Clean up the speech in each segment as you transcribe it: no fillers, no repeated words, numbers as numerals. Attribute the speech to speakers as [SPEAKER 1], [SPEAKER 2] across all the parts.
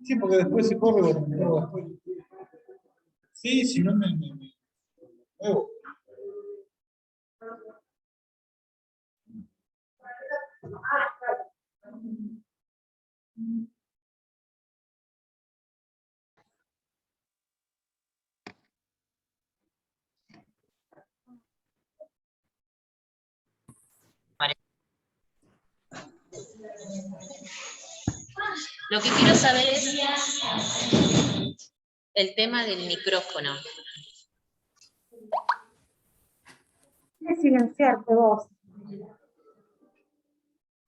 [SPEAKER 1] Sí, porque después se corre, bueno, después. Sí, si no me muevo.
[SPEAKER 2] Lo que quiero saber es el tema del micrófono.
[SPEAKER 3] Es silenciarte vos.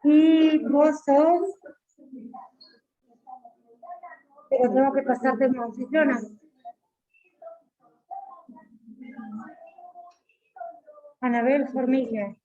[SPEAKER 3] Y vos sos... Pero tengo que pasarte una ciclona. Anabel Formiglia.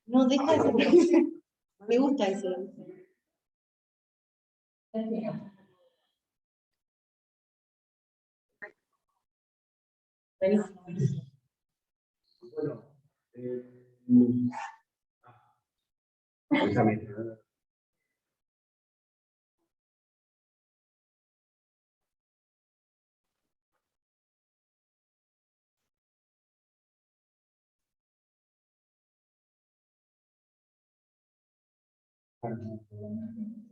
[SPEAKER 4] No, deja eso. Me gusta eso.
[SPEAKER 5] Bueno, déjame.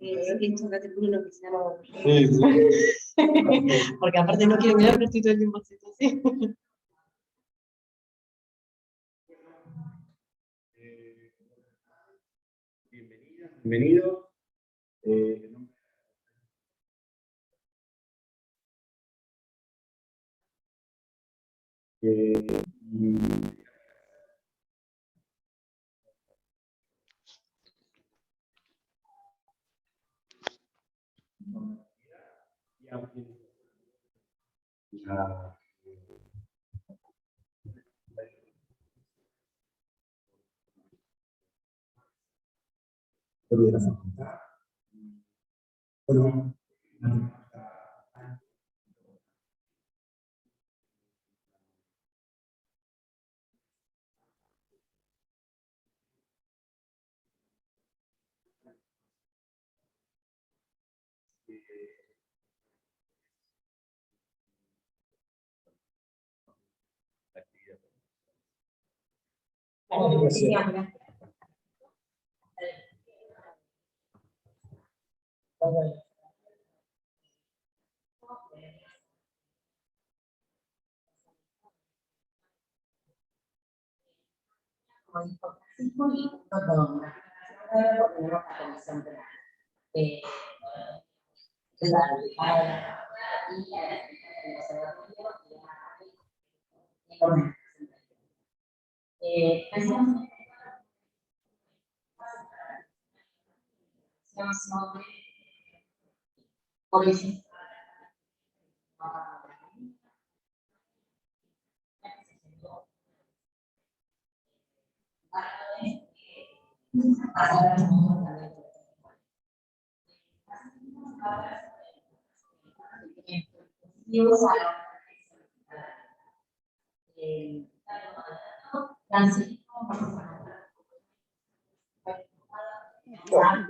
[SPEAKER 4] Esto acá te pone lo que se llama.
[SPEAKER 1] Sí, sí.
[SPEAKER 4] Porque aparte no quiero mirar, pero estoy todo el tiempo así.
[SPEAKER 5] Bienvenido. Bueno,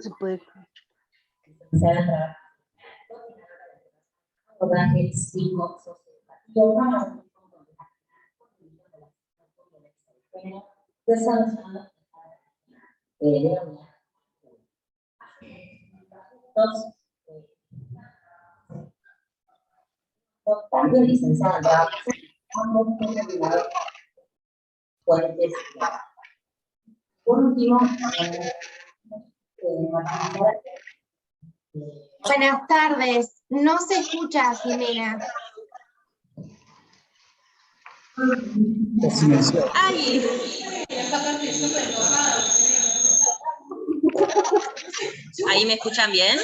[SPEAKER 4] Se puede.
[SPEAKER 2] También licenciada en trabajo. Por último,
[SPEAKER 3] Buenas tardes. No se escucha, Jimena.
[SPEAKER 1] Está silenciado.
[SPEAKER 2] ¡Ay! ¿Ahí me escuchan bien?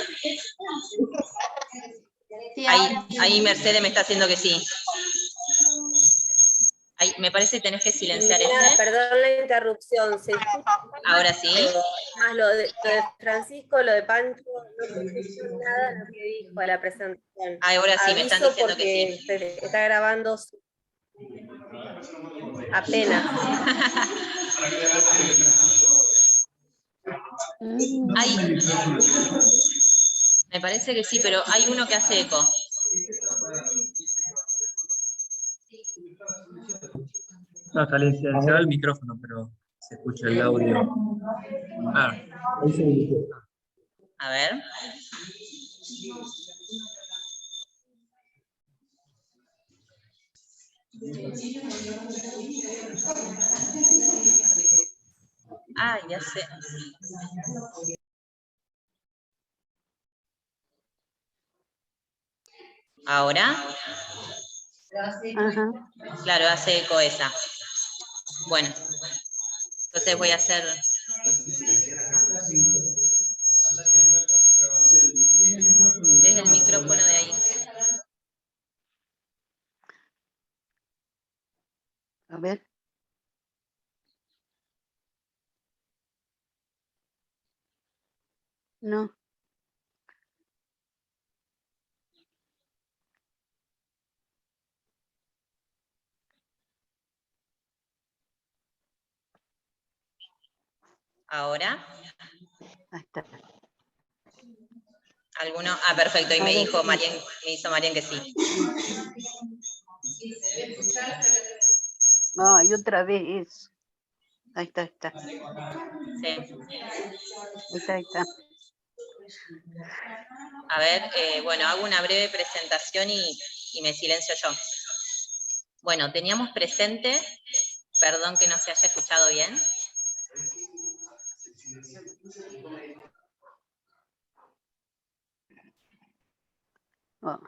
[SPEAKER 2] Ahí Mercedes me está haciendo que sí. Ahí, me parece que tenés que silenciar ese.
[SPEAKER 5] Perdón la interrupción, se escucha
[SPEAKER 2] Ahora sí.
[SPEAKER 5] más lo de Francisco, lo de Pancho, no se escuchó nada de lo que dijo a la presentación.
[SPEAKER 2] Ahora sí, me están
[SPEAKER 5] Aviso
[SPEAKER 2] diciendo que
[SPEAKER 5] porque
[SPEAKER 2] sí.
[SPEAKER 5] se está grabando apenas.
[SPEAKER 2] Ahí. Me parece que sí, pero hay uno que hace eco.
[SPEAKER 6] No, está silenciado el micrófono, pero se escucha el audio. Ah,
[SPEAKER 2] A ver. Ah, ya sé. Ahora.
[SPEAKER 4] Ajá.
[SPEAKER 2] Claro, hace eco esa. Bueno. Entonces voy a hacer. Desde el micrófono de ahí.
[SPEAKER 4] A ver. No.
[SPEAKER 2] Ahora.
[SPEAKER 4] Ahí está.
[SPEAKER 2] ¿Alguno? Ah, perfecto. Y me dijo Marian, me hizo Marian que sí.
[SPEAKER 4] No, y otra vez. Ahí está, ahí está.
[SPEAKER 2] Sí.
[SPEAKER 4] Ahí está, ahí está.
[SPEAKER 2] A ver, bueno, hago una breve presentación y me silencio yo. Bueno, teníamos presente, perdón que no se haya escuchado bien.
[SPEAKER 4] Oh.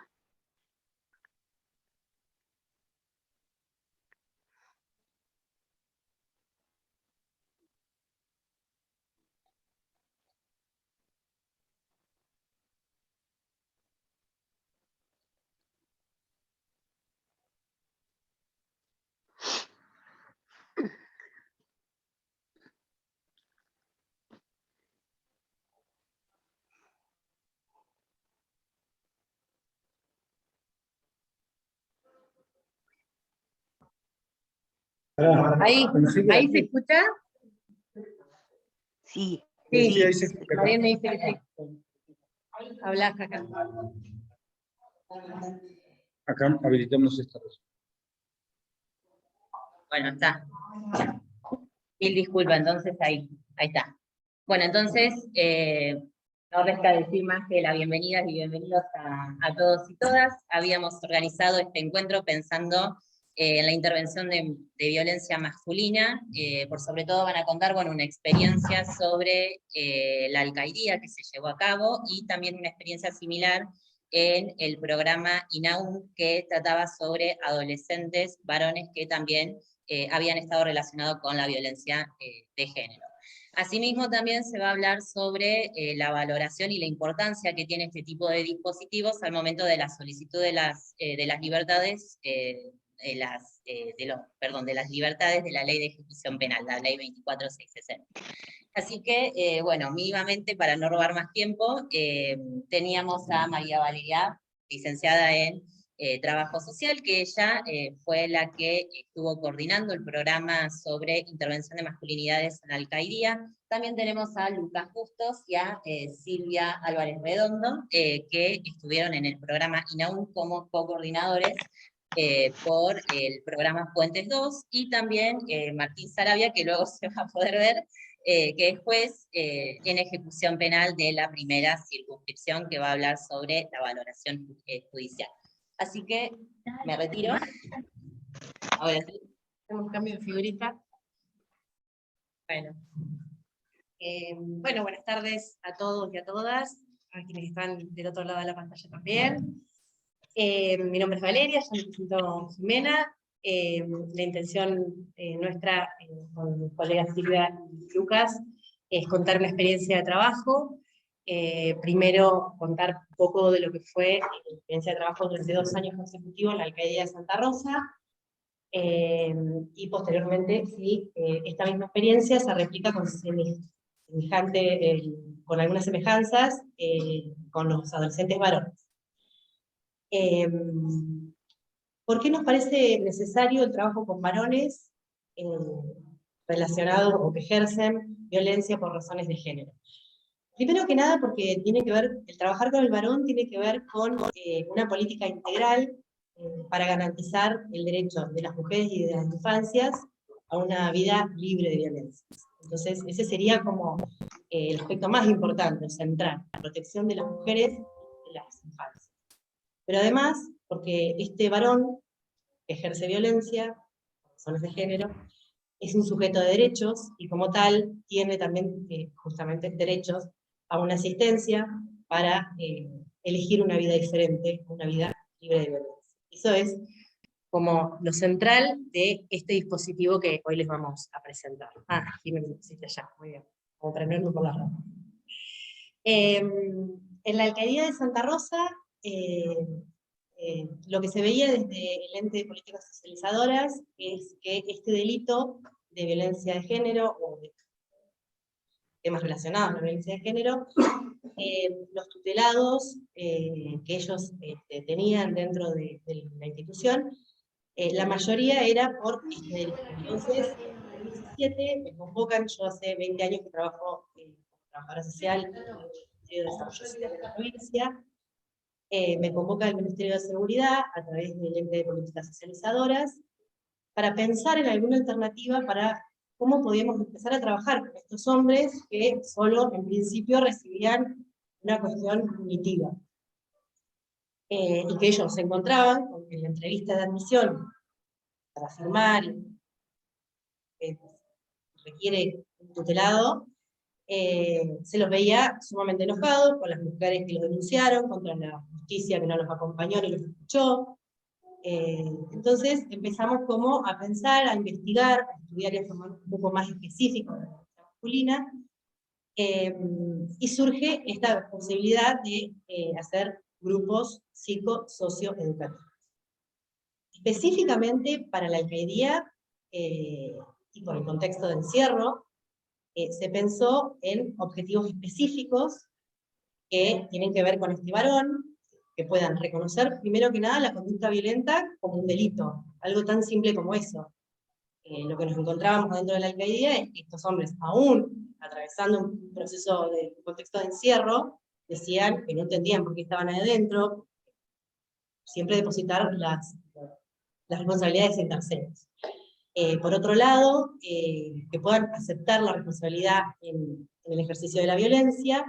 [SPEAKER 3] Ahí se escucha.
[SPEAKER 4] Sí.
[SPEAKER 1] Sí, ahí se escucha.
[SPEAKER 3] Marian me dice que sí. Hablas acá.
[SPEAKER 1] Acá habilitamos esta cosa.
[SPEAKER 2] Bueno, está. Mil disculpas, entonces ahí está. Bueno, entonces, no resta decir más que la bienvenida y bienvenidos a todos y todas. Habíamos organizado este encuentro pensando en la intervención de violencia masculina. Por sobre todo van a contar con una experiencia sobre la alcaidía que se llevó a cabo y también una experiencia similar en el programa INAUM que trataba sobre adolescentes varones que también habían estado relacionados con la violencia de género. Asimismo, también se va a hablar sobre la valoración y la importancia que tiene este tipo de dispositivos al momento de la solicitud de las libertades, de las libertades de la Ley de Ejecución Penal, la Ley 24660. Así que, bueno, mínimamente, para no robar más tiempo, teníamos a María Valeria, licenciada en Trabajo Social, que ella fue la que estuvo coordinando el programa sobre intervención de masculinidades en la alcaidía. También tenemos a Lucas Justos y a Silvia Álvarez Redondo, que estuvieron en el programa INAUM como co-coordinadores por el programa Puentes 2, y también Martín Sarabia, que luego se va a poder ver, que es juez en ejecución penal de la primera circunscripción, que va a hablar sobre la valoración judicial. Así que me retiro. Ahora sí, hacemos un cambio de figurita.
[SPEAKER 7] Bueno, buenas tardes a todos y a todas, a quienes están del otro lado de la pantalla también. Mi nombre es Valeria, yo me presento Jimena, La intención nuestra con mis colegas Silvia y Lucas es contar una experiencia de trabajo. Primero contar un poco de lo que fue la experiencia de trabajo durante 2 años consecutivos en la alcaldía de Santa Rosa, y posteriormente si esta misma experiencia se replica con con algunas semejanzas con los adolescentes varones. ¿Por qué nos parece necesario el trabajo con varones relacionados o que ejercen violencia por razones de género? Primero que nada porque tiene que ver, el trabajar con el varón tiene que ver con una política integral para garantizar el derecho de las mujeres y de las infancias a una vida libre de violencia. Entonces ese sería como el aspecto más importante, central, la protección de las mujeres y de las infancias. Pero además, porque este varón que ejerce violencia, por razones de género, es un sujeto de derechos, y como tal, tiene también justamente derechos a una asistencia para elegir una vida diferente, una vida libre de violencia. Eso es como lo central de este dispositivo que hoy les vamos a presentar. Aquí me pusiste allá, muy bien, como prenderme por las ramas. En la alcaldía de Santa Rosa, lo que se veía desde el ente de políticas socializadoras es que este delito de violencia de género, o de temas relacionados a la violencia de género, los tutelados que ellos tenían dentro de la institución, la mayoría era por este delito. Entonces, en 2017 me convocan, yo hace 20 años que trabajo como trabajadora social en el Ministerio de Desarrollo Social de la provincia. Me convoca el Ministerio de Seguridad a través del ente de políticas socializadoras para pensar en alguna alternativa para cómo podíamos empezar a trabajar con estos hombres que solo en principio recibían una cuestión punitiva. Y que ellos se encontraban en la entrevista de admisión para firmar, requiere un tutelado, se los veía sumamente enojados con las mujeres que los denunciaron, contra la justicia que no los acompañó ni los escuchó. Entonces empezamos como a pensar, a investigar, a estudiar y a formar un poco más específico de la violencia masculina, y surge esta posibilidad de hacer grupos psicosocioeducativos. Específicamente para la alcaldía, y por el contexto de encierro, se pensó en objetivos específicos que tienen que ver con este varón, que puedan reconocer, primero que nada, la conducta violenta como un delito, algo tan simple como eso. Lo que nos encontrábamos dentro de la alcaldía es que estos hombres, aún atravesando un proceso de un contexto de encierro, decían que no entendían por qué estaban ahí adentro, siempre depositar las responsabilidades en terceros. Por otro lado, que puedan aceptar la responsabilidad en el ejercicio de la violencia,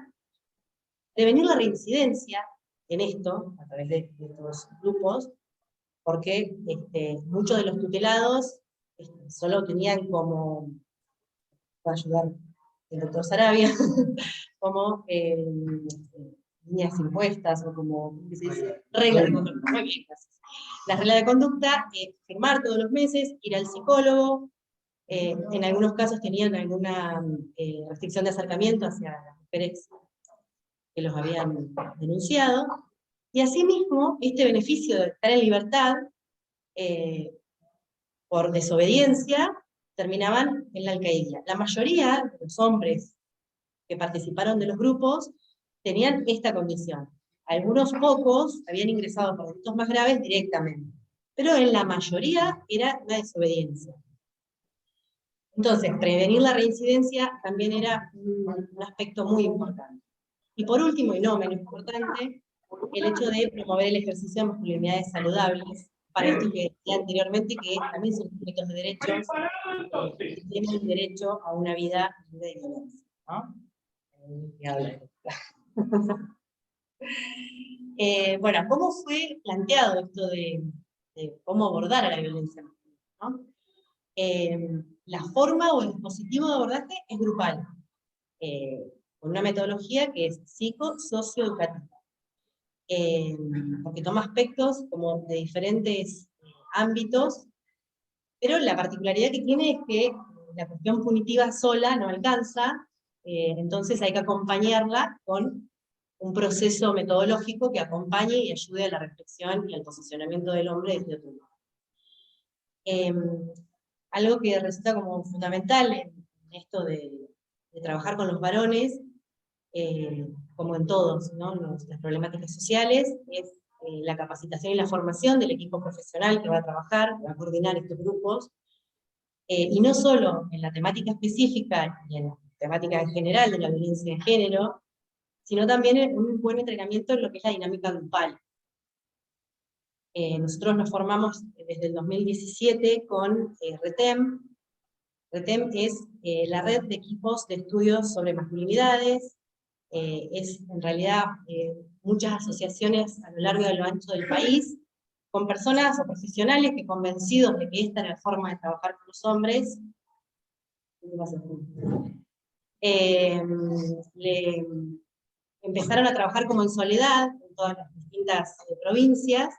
[SPEAKER 7] prevenir la reincidencia en esto, a través de estos grupos, porque muchos de los tutelados solo tenían como, para ayudar el doctor Sarabia, como líneas impuestas, o como, ¿qué se dice? Reglas de conducta. Muy bien, gracias. Las reglas de conducta, firmar todos los meses, ir al psicólogo, en algunos casos tenían alguna restricción de acercamiento hacia las mujeres que los habían denunciado, y asimismo, este beneficio de estar en libertad, por desobediencia, terminaban en la alcaldía. La mayoría de los hombres que participaron de los grupos tenían esta condición. Algunos pocos habían ingresado por delitos más graves directamente, pero en la mayoría era la desobediencia. Entonces, prevenir la reincidencia también era un aspecto muy importante. Y por último, y no menos importante, el hecho de promover el ejercicio de masculinidades saludables, para esto que decía anteriormente, que también son sujetos de derechos, que tienen derecho a una vida libre de violencia, ¿no? Bueno, ¿cómo fue planteado esto de cómo abordar a la violencia masculina, ¿no? La forma o el dispositivo de abordaje es grupal, con una metodología que es psicosocioeducativa, porque toma aspectos como de diferentes ámbitos pero la particularidad que tiene es que la cuestión punitiva sola no alcanza, entonces hay que acompañarla con un proceso metodológico que acompañe y ayude a la reflexión y al posicionamiento del hombre desde otro lugar. Algo que resulta como fundamental en esto de trabajar con los varones, como en todos, ¿no? Las problemáticas sociales, es la capacitación y la formación del equipo profesional que va a trabajar, que va a coordinar estos grupos, y no solo en la temática específica y en la temática en general de la violencia de género, sino también en un buen entrenamiento en lo que es la dinámica grupal. Nosotros nos formamos desde el 2017 con RETEM. RETEM es la red de equipos de estudios sobre masculinidades, es en realidad muchas asociaciones a lo largo y a lo ancho del país, con personas o profesionales que convencidos de que esta era la forma de trabajar con los hombres, empezaron a trabajar como en soledad en todas las distintas provincias.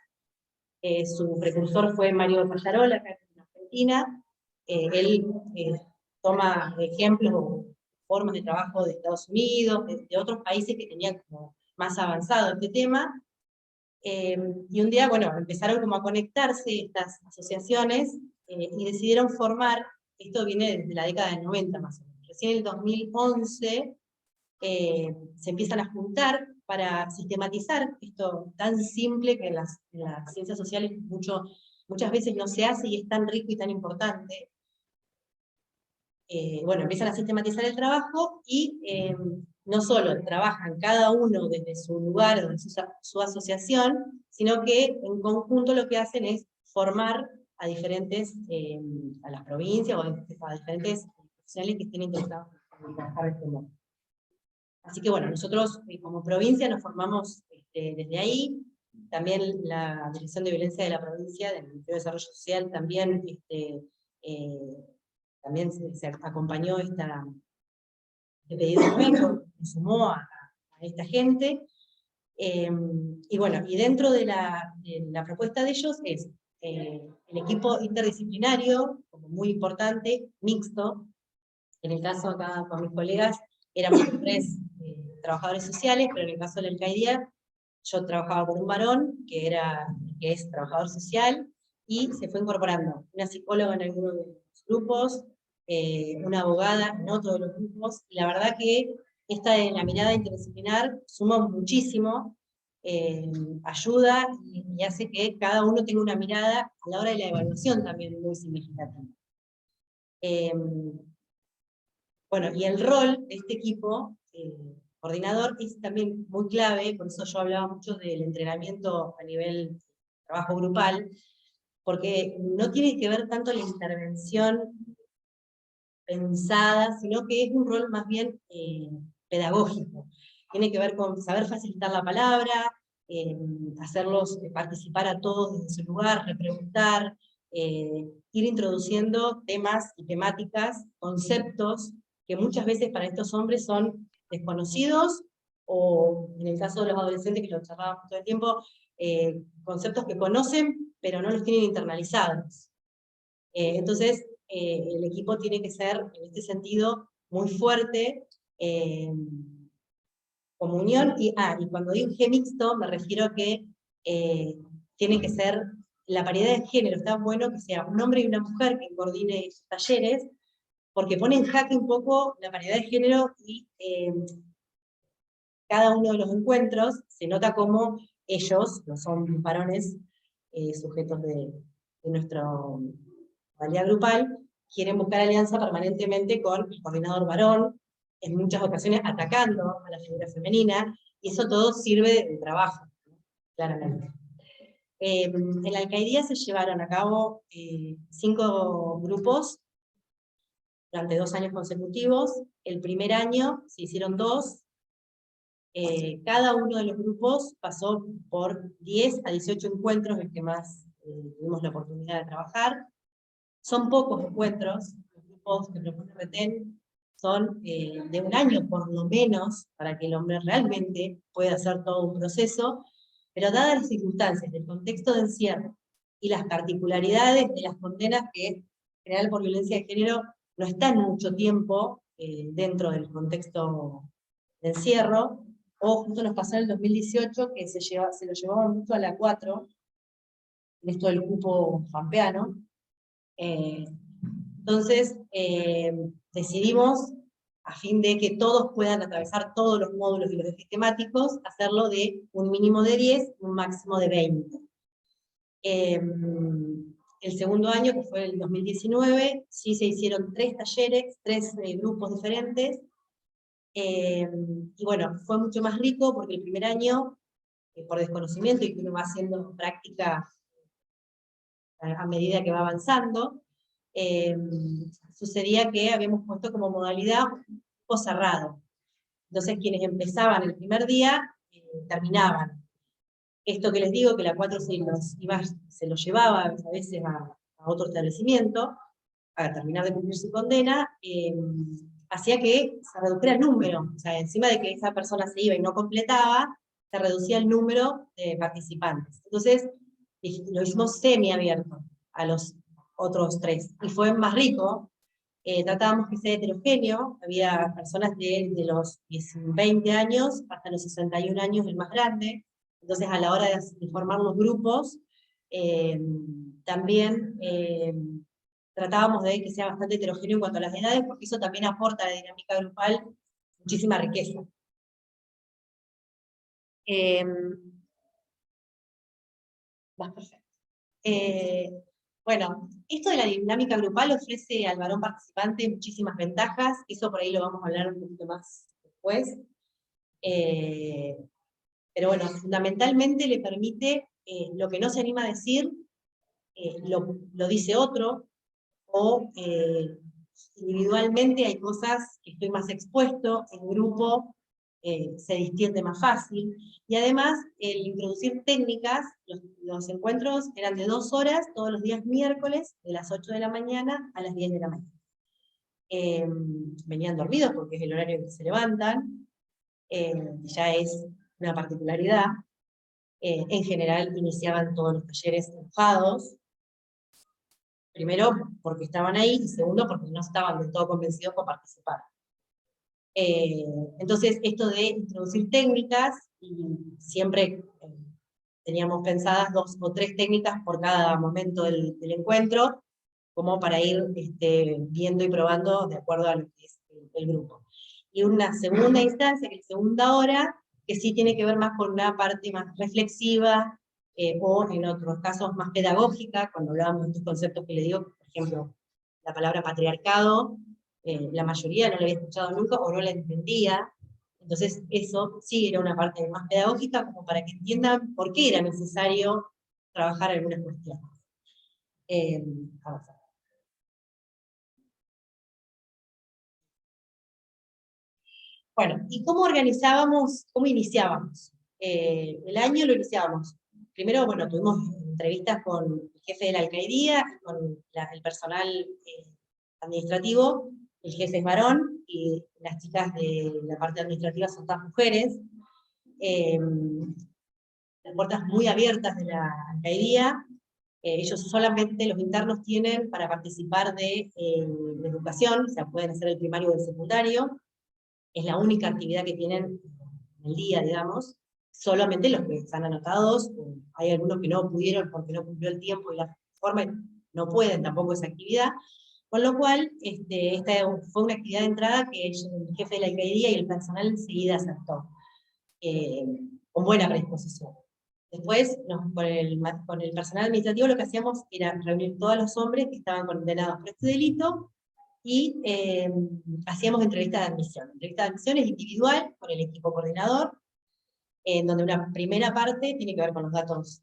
[SPEAKER 7] Su precursor fue Mario Fallarola, acá en Argentina. Él toma ejemplos o formas de trabajo de Estados Unidos, de otros países que tenían como más avanzado este tema. Y un día, bueno, empezaron como a conectarse estas asociaciones y decidieron formar, esto viene desde la década del 90 más o menos, recién en el 2011 se empiezan a juntar para sistematizar esto tan simple que en las ciencias sociales muchas veces no se hace y es tan rico y tan importante. Bueno, empiezan a sistematizar el trabajo y no solo trabajan cada uno desde su lugar o desde su asociación, sino que en conjunto lo que hacen es formar a a las provincias o a diferentes profesionales que estén interesados en trabajar de este modo. Así que bueno, nosotros como provincia nos formamos desde ahí. También la Dirección de Violencia de la provincia, del Ministerio de Desarrollo Social, también se acompañó este pedido nuevo, se sumó a esta gente. Y bueno, y dentro de la propuesta de ellos es el equipo interdisciplinario, como muy importante, mixto. En el caso acá con mis colegas, éramos 3 trabajadores sociales, pero en el caso del CAIDIA, yo trabajaba con un varón, que es trabajador social, y se fue incorporando una psicóloga en alguno de los grupos, una abogada en otro de los grupos, y la verdad que la mirada interdisciplinar suma muchísimo, ayuda y hace que cada uno tenga una mirada a la hora de la evaluación también muy significativa. Bueno, y el rol de este equipo coordinador es también muy clave, por eso yo hablaba mucho del entrenamiento a nivel trabajo grupal, porque no tiene que ver tanto la intervención pensada, sino que es un rol más bien pedagógico. Tiene que ver con saber facilitar la palabra, hacerlos participar a todos desde su lugar, repreguntar, ir introduciendo temas y temáticas, conceptos, que muchas veces para estos hombres son desconocidos, o en el caso de los adolescentes que lo charlábamos todo el tiempo, conceptos que conocen, pero no los tienen internalizados. Entonces, el equipo tiene que ser, en este sentido, muy fuerte, como unión, y cuando digo G mixto, me refiero a que tiene que ser la paridad de género, está bueno que sea un hombre y una mujer que coordine esos talleres, porque pone en jaque un poco la paridad de género y cada uno de los encuentros se nota como ellos, no son varones sujetos de nuestra modalidad grupal, quieren buscar alianza permanentemente con el coordinador varón, en muchas ocasiones atacando a la figura femenina, y eso todo sirve de trabajo, claramente. En la alcaldía se llevaron a cabo 5 grupos durante 2 años consecutivos. El primer año se hicieron 2. Cada uno de los grupos pasó por 10 a 18 encuentros, el que más tuvimos la oportunidad de trabajar. Son pocos encuentros, los grupos que propone RETEM son de 1 año por lo menos, para que el hombre realmente pueda hacer todo un proceso, pero dadas las circunstancias del contexto de encierro y las particularidades de las condenas que general por violencia de género no están mucho tiempo dentro del contexto de encierro, o justo nos pasó en el 2018 que se lo llevaban mucho a la 4, en esto del cupo pampeano. Entonces, decidimos, a fin de que todos puedan atravesar todos los módulos y los ejes temáticos, hacerlo de un mínimo de 10 y un máximo de 20. El segundo año, que fue el 2019, sí se hicieron 3 talleres, 3 grupos diferentes, y bueno, fue mucho más rico porque el primer año, por desconocimiento y que uno va haciendo práctica a medida que va avanzando, sucedía que habíamos puesto como modalidad un grupo cerrado. Entonces quienes empezaban el primer día, terminaban. Esto que les digo, que la 4 se los llevaba a veces a otro establecimiento, a terminar de cumplir su condena, hacía que se redujera el número. O sea, encima de que esa persona se iba y no completaba, se reducía el número de participantes. Entonces, lo hicimos semiabierto a los otros 3, y fue más rico. Tratábamos que sea heterogéneo, había personas de los 20 años hasta los 61 años, el más grande. Entonces, a la hora de formar los grupos, también tratábamos de que sea bastante heterogéneo en cuanto a las edades, porque eso también aporta a la dinámica grupal muchísima riqueza. Más perfecto. Bueno, esto de la dinámica grupal ofrece al varón participante muchísimas ventajas, eso por ahí lo vamos a hablar un poquito más después. Pero bueno, fundamentalmente le permite lo que no se anima a decir, lo dice otro, o individualmente hay cosas que estoy más expuesto, en grupo se distiende más fácil, y además el introducir técnicas, los encuentros eran de 2 horas, todos los días miércoles, de las 8 de la mañana a las 10 de la mañana. Venían dormidos porque es el horario en que se levantan, ya es una particularidad. En general iniciaban todos los talleres enojados, primero porque estaban ahí, y segundo porque no estaban del todo convencidos por participar. Entonces esto de introducir técnicas, y siempre teníamos pensadas 2 o 3 técnicas por cada momento del encuentro, como para ir viendo y probando de acuerdo a lo que es el grupo. Y una segunda instancia, que es segunda hora, que sí tiene que ver más con una parte más reflexiva, o en otros casos más pedagógica, cuando hablábamos de estos conceptos que le digo, por ejemplo, la palabra patriarcado, la mayoría no la había escuchado nunca o no la entendía. Entonces eso sí era una parte más pedagógica, como para que entiendan por qué era necesario trabajar algunas cuestiones. Avanzar. Bueno, ¿y cómo organizábamos, cómo iniciábamos? El año lo iniciábamos. Primero, bueno, tuvimos entrevistas con el jefe de la alcaldía, con el personal administrativo. El jefe es varón, y las chicas de la parte administrativa son todas mujeres. Las puertas muy abiertas de la alcaldía. Ellos solamente, los internos, tienen para participar de educación, o sea, pueden hacer el primario o el secundario. Es la única actividad que tienen en el día, digamos. Solamente los que están anotados, hay algunos que no pudieron porque no cumplió el tiempo y la forma, no pueden tampoco esa actividad. Con lo cual, esta fue una actividad de entrada que el jefe de la alcaldía y el personal enseguida aceptó, con buena predisposición. Después, con el personal administrativo, lo que hacíamos era reunir todos los hombres que estaban condenados por este delito, y hacíamos entrevistas de admisión. Entrevista de admisión es individual, con el equipo coordinador, en donde una primera parte tiene que ver con los datos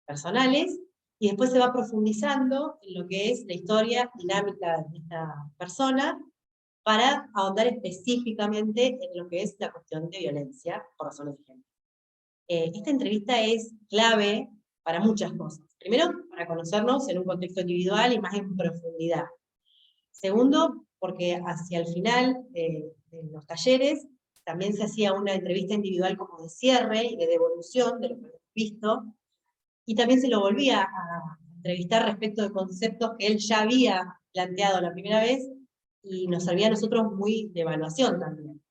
[SPEAKER 7] personales, y después se va profundizando en lo que es la historia dinámica de esta persona, para ahondar específicamente en lo que es la cuestión de violencia por razones de género. Esta entrevista es clave para muchas cosas. Primero, para conocernos en un contexto individual y más en profundidad. Segundo, porque hacia el final de los talleres también se hacía una entrevista individual como de cierre y de devolución de lo que hemos visto, y también se lo volvía a entrevistar respecto de conceptos que él ya había planteado la primera vez, y nos servía a nosotros muy de evaluación también.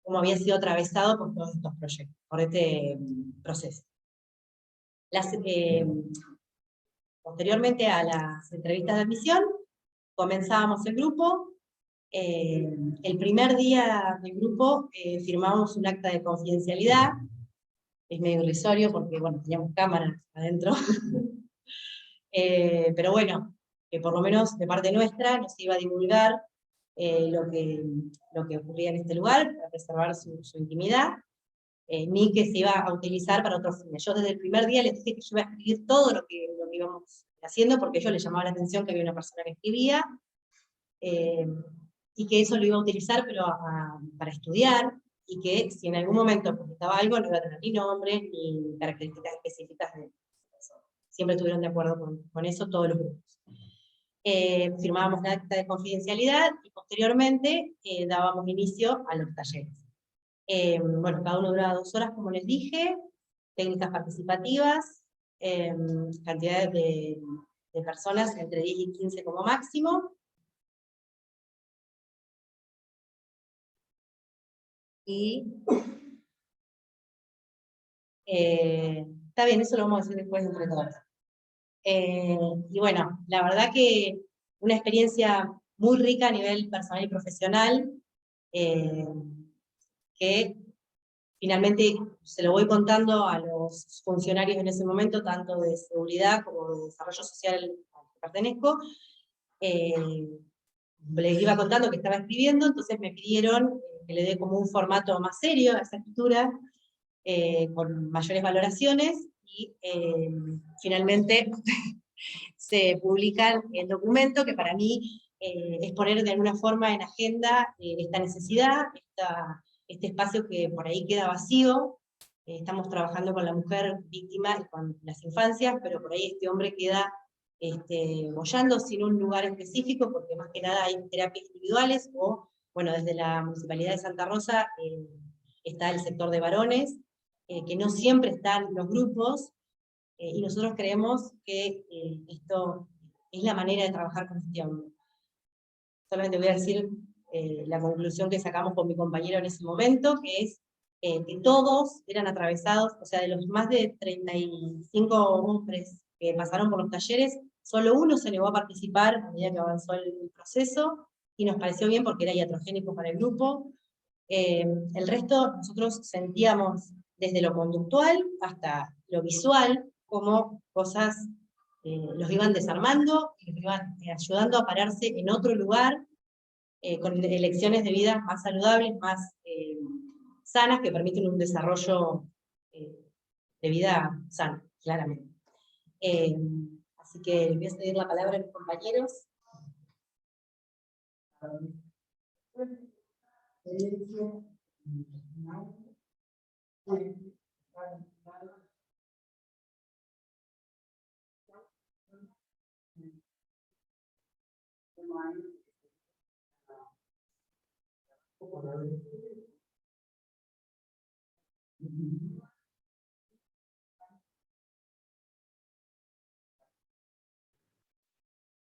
[SPEAKER 7] Cómo había sido atravesado por todos estos proyectos, por este proceso. Posteriormente a las entrevistas de admisión, comenzábamos el grupo. El primer día del grupo firmamos un acta de confidencialidad. Es medio irrisorio porque, bueno, teníamos cámaras adentro. Pero bueno, que por lo menos de parte nuestra nos iba a divulgar lo que ocurría en este lugar, para preservar su intimidad, ni que se iba a utilizar para otros fines. Yo desde el primer día les dije que yo iba a escribir todo lo que íbamos haciendo, porque a ellos les llamaba la atención que había una persona que escribía, y que eso lo iba a utilizar pero para estudiar, y que si en algún momento publicaba algo no iba a tener ni nombre ni características específicas de eso. Siempre estuvieron de acuerdo con eso todos los grupos. Firmábamos la acta de confidencialidad y posteriormente dábamos inicio a los talleres. Bueno, cada uno duraba 2 horas, como les dije, técnicas participativas, cantidades de personas entre 10 y 15 como máximo. Y está bien, eso lo vamos a hacer después entre todos. Y bueno, la verdad que una experiencia muy rica a nivel personal y profesional, que finalmente se lo voy contando a los funcionarios en ese momento, tanto de seguridad como de desarrollo social al que pertenezco. Les iba contando que estaba escribiendo, entonces me pidieron que le dé como un formato más serio a esa escritura, con mayores valoraciones, y finalmente se publica el documento, que para mí es poner de alguna forma en agenda esta necesidad, este espacio que por ahí queda vacío. Estamos trabajando con la mujer víctima y con las infancias, pero por ahí este hombre queda boyando sin un lugar específico, porque más que nada hay terapias individuales, o bueno, desde la Municipalidad de Santa Rosa está el sector de varones, que no siempre están los grupos, y nosotros creemos que esto es la manera de trabajar con este hombre. Solamente voy a decir la conclusión que sacamos con mi compañero en ese momento, que es que todos eran atravesados, o sea, de los más de 35 hombres que pasaron por los talleres, solo uno se negó a participar a medida que avanzó el proceso, y nos pareció bien porque era iatrogénico para el grupo. El resto nosotros sentíamos desde lo conductual hasta lo visual como cosas los iban desarmando, y los iban ayudando a pararse en otro lugar, con elecciones de vida más saludables, más sanas, que permiten un desarrollo de vida sano, claramente. Así que les voy a ceder la palabra a mis compañeros.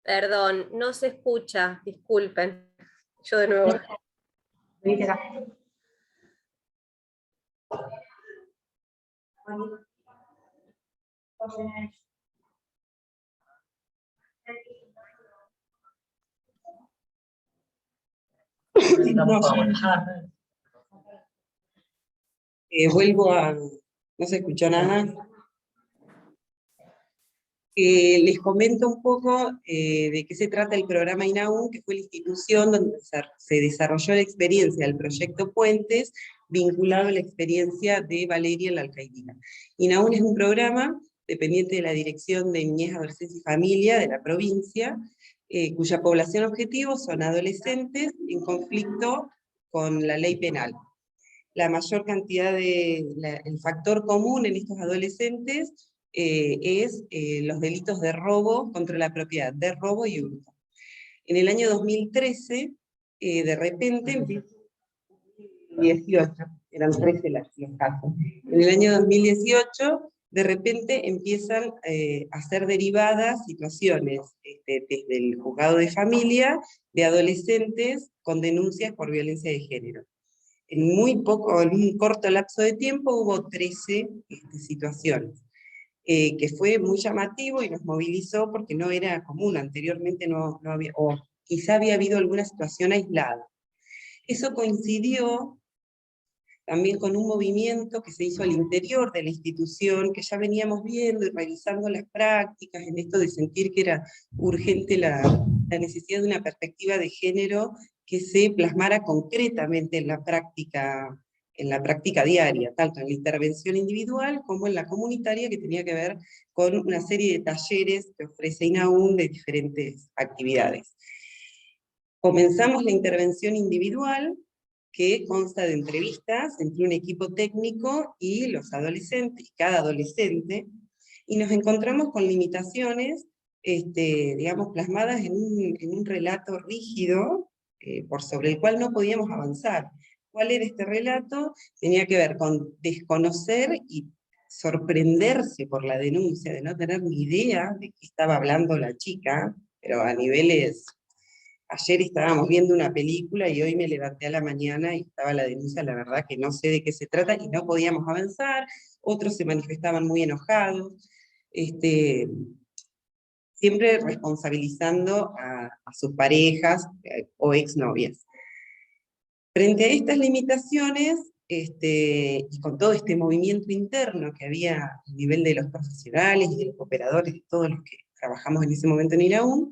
[SPEAKER 5] Perdón, no se escucha, disculpen. Yo de nuevo.
[SPEAKER 8] Vuelvo a... no se escuchó nada. Les comento un poco de qué se trata el programa INAUN, que fue la institución donde se desarrolló la experiencia del proyecto Puentes, vinculado a la experiencia de Valeria en la Alcaidía. INAUN es un programa dependiente de la Dirección de Niñez, Adolescencia y Familia de la provincia, cuya población objetivo son adolescentes en conflicto con la ley penal. La mayor cantidad el factor común en estos adolescentes es los delitos de robo contra la propiedad, de robo y hurto. En el año 2013, de repente, 18, eran 13 los casos. En el año 2018 de repente empiezan a ser derivadas situaciones desde el juzgado de familia de adolescentes con denuncias por violencia de género. En un corto lapso de tiempo hubo 13 situaciones, que fue muy llamativo y nos movilizó porque no era común, anteriormente no había, o quizá había habido alguna situación aislada. Eso coincidió también con un movimiento que se hizo al interior de la institución, que ya veníamos viendo y revisando las prácticas, en esto de sentir que era urgente la necesidad de una perspectiva de género que se plasmara concretamente en la práctica diaria, tanto en la intervención individual como en la comunitaria, que tenía que ver con una serie de talleres que ofrece INAUM de diferentes actividades. Comenzamos la intervención individual, que consta de entrevistas entre un equipo técnico y los adolescentes, cada adolescente, y nos encontramos con limitaciones, digamos, plasmadas en un relato rígido, sobre el cual no podíamos avanzar. ¿Cuál era este relato? Tenía que ver con desconocer y sorprenderse por la denuncia, de no tener ni idea de qué estaba hablando la chica, pero a niveles... Ayer estábamos viendo una película y hoy me levanté a la mañana y estaba la denuncia, la verdad que no sé de qué se trata y no podíamos avanzar, otros se manifestaban muy enojados, siempre responsabilizando a sus parejas o exnovias. Frente a estas limitaciones, y con todo este movimiento interno que había a nivel de los profesionales y de los operadores, de todos los que trabajamos en ese momento en INAUM,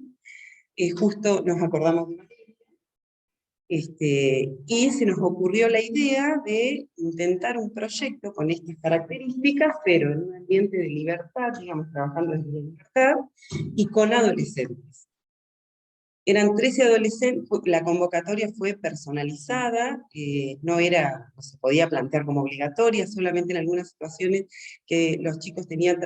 [SPEAKER 8] justo nos acordamos de y se nos ocurrió la idea de intentar un proyecto con estas características, pero en un ambiente de libertad, digamos, trabajando desde la libertad, y con adolescentes. Eran 13 adolescentes, la convocatoria fue personalizada, no se podía plantear como obligatoria, solamente en algunas situaciones que los chicos tenían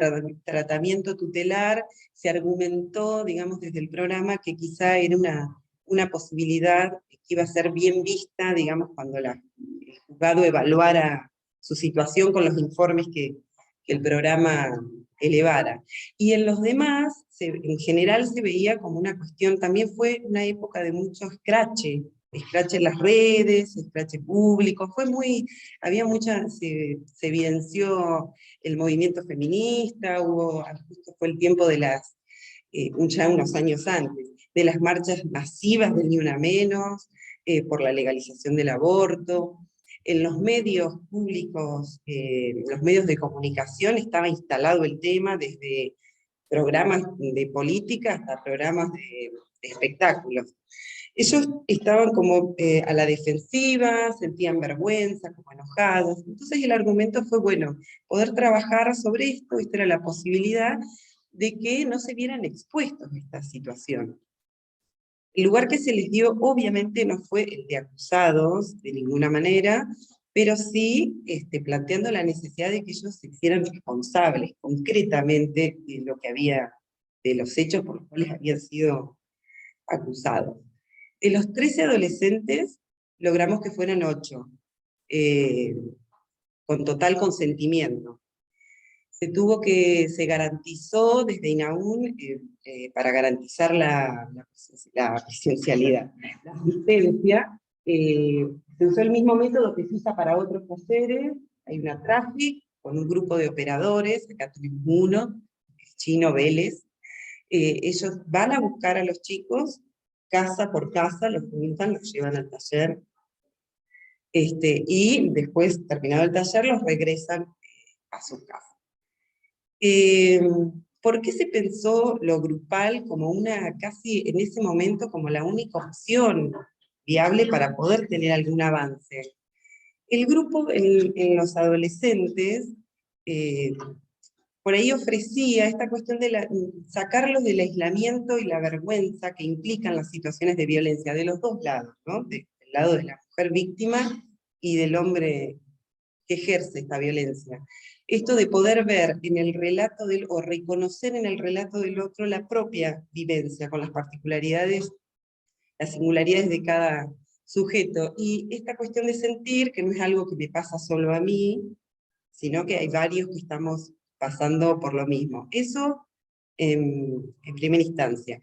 [SPEAKER 8] tratamiento tutelar, se argumentó, digamos, desde el programa que quizá era una posibilidad que iba a ser bien vista, digamos, cuando el juzgado evaluara su situación con los informes que el programa elevara. Y en los demás, en general se veía como una cuestión, también fue una época de mucho scratch en las redes, scratch público, había se evidenció el movimiento feminista, justo fue el tiempo de ya unos años antes, de las marchas masivas del Ni Una Menos, por la legalización del aborto. En los medios públicos, los medios de comunicación, estaba instalado el tema desde programas de política hasta programas de espectáculos. Ellos estaban como a la defensiva, sentían vergüenza, como enojados. Entonces el argumento fue, bueno, poder trabajar sobre esto, esta era la posibilidad de que no se vieran expuestos a esta situación. El lugar que se les dio, obviamente, no fue el de acusados, de ninguna manera, pero sí planteando la necesidad de que ellos se hicieran responsables, concretamente, de los hechos por los cuales habían sido acusados. De los 13 adolescentes, logramos que fueran 8, con total consentimiento. Se garantizó desde INAUM, para garantizar la presencialidad, la asistencia, se usó el mismo método que se usa para otros talleres. Hay una traffic con un grupo de operadores, acá tenemos uno, el Chino Vélez. Ellos van a buscar a los chicos, casa por casa, los juntan, los llevan al taller, y después, terminado el taller, los regresan a sus casas. ¿Por qué se pensó lo grupal como casi en ese momento, como la única opción viable para poder tener algún avance? El grupo en los adolescentes, por ahí ofrecía esta cuestión de sacarlos del aislamiento y la vergüenza que implican las situaciones de violencia, de los dos lados, ¿no? Del lado de la mujer víctima y del hombre que ejerce esta violencia. Esto de poder ver en el relato o reconocer en el relato del otro la propia vivencia, con las particularidades, las singularidades de cada sujeto, y esta cuestión de sentir que no es algo que me pasa solo a mí, sino que hay varios que estamos pasando por lo mismo. Eso en primera instancia.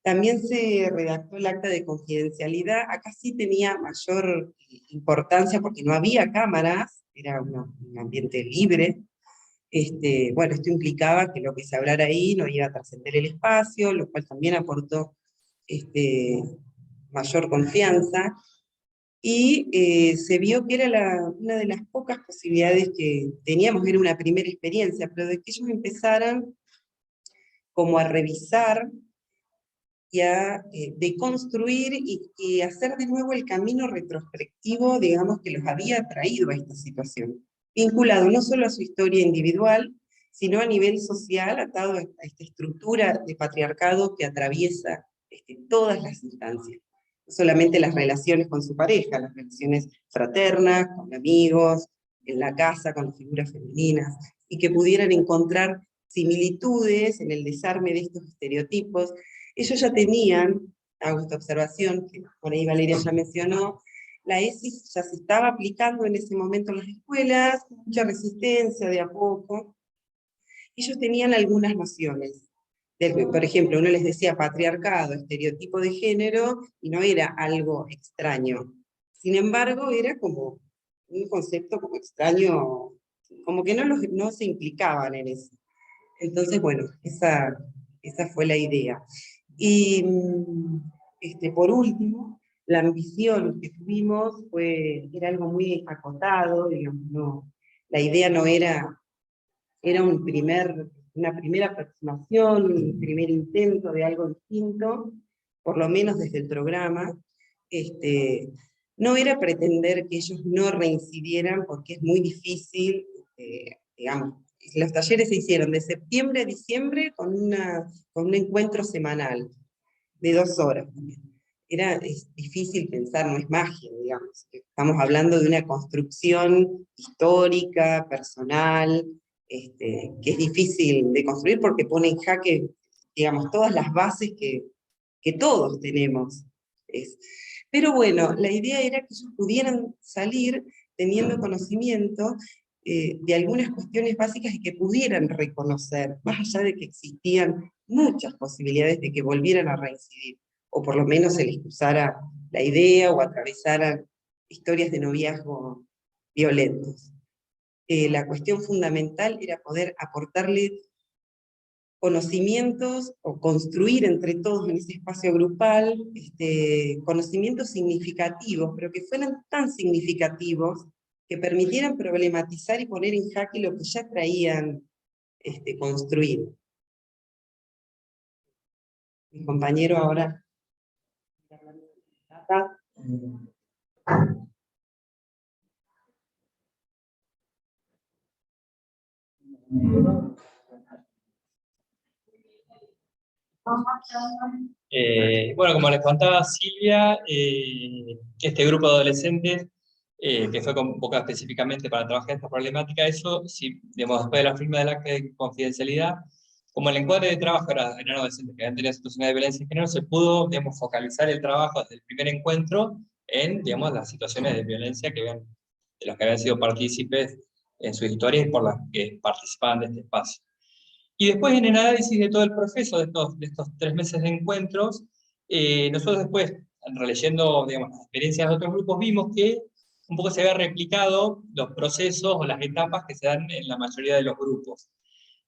[SPEAKER 8] También se redactó el acta de confidencialidad. Acá sí tenía mayor importancia porque no había cámaras, era un ambiente libre. Bueno, esto implicaba que lo que se hablara ahí no iba a trascender el espacio, lo cual también aportó mayor confianza. Y se vio que era una de las pocas posibilidades que teníamos, era una primera experiencia, pero de que ellos empezaran como a revisar y a deconstruir y hacer de nuevo el camino retrospectivo, digamos, que los había traído a esta situación, vinculado no solo a su historia individual, sino a nivel social, atado a esta estructura de patriarcado que atraviesa todas las instancias. No solamente las relaciones con su pareja, las relaciones fraternas, con amigos, en la casa, con las figuras femeninas, y que pudieran encontrar similitudes en el desarme de estos estereotipos. Ellos ya tenían, hago esta observación, que por ahí Valeria ya mencionó, la ESI ya se estaba aplicando en ese momento en las escuelas, mucha resistencia de a poco. Ellos tenían algunas nociones. Por ejemplo, uno les decía patriarcado, estereotipo de género, y no era algo extraño. Sin embargo, era como un concepto como extraño, como que no se implicaban en eso. Entonces, bueno, esa fue la idea. Y por último, la ambición que tuvimos era algo muy acotado, digamos, la idea no era una primera aproximación, un primer intento de algo distinto, por lo menos desde el programa. No era pretender que ellos no reincidieran, porque es muy difícil, digamos. Los talleres se hicieron de septiembre a diciembre con un encuentro semanal de 2 horas. Es difícil pensar, no es magia, digamos. Estamos hablando de una construcción histórica, personal, que es difícil de construir porque pone en jaque, digamos, todas las bases que todos tenemos. Pero bueno, la idea era que ellos pudieran salir teniendo conocimiento de algunas cuestiones básicas y que pudieran reconocer, más allá de que existían muchas posibilidades de que volvieran a reincidir, o por lo menos se les cruzara la idea o atravesaran historias de noviazgo violentos. La cuestión fundamental era poder aportarle conocimientos o construir entre todos en ese espacio grupal conocimientos significativos, pero que fueran tan significativos que permitieran problematizar y poner en jaque lo que ya traían construido. Mi compañero ahora.
[SPEAKER 6] Bueno, como les contaba Silvia, este grupo de adolescentes que fue convocado específicamente para trabajar esta problemática, eso, sí, digamos, después de la firma del acta de confidencialidad, como el encuadre de trabajo eran adolescentes que habían tenido situaciones de violencia de género, se pudo, digamos, focalizar el trabajo desde el primer encuentro en, digamos, las situaciones de violencia de las que habían sido partícipes en sus historias y por las que participaban de este espacio. Y después, en el análisis de todo el proceso de estos 3 meses de encuentros, nosotros después, releyendo, digamos, las experiencias de otros grupos, vimos que un poco se había replicado los procesos o las etapas que se dan en la mayoría de los grupos.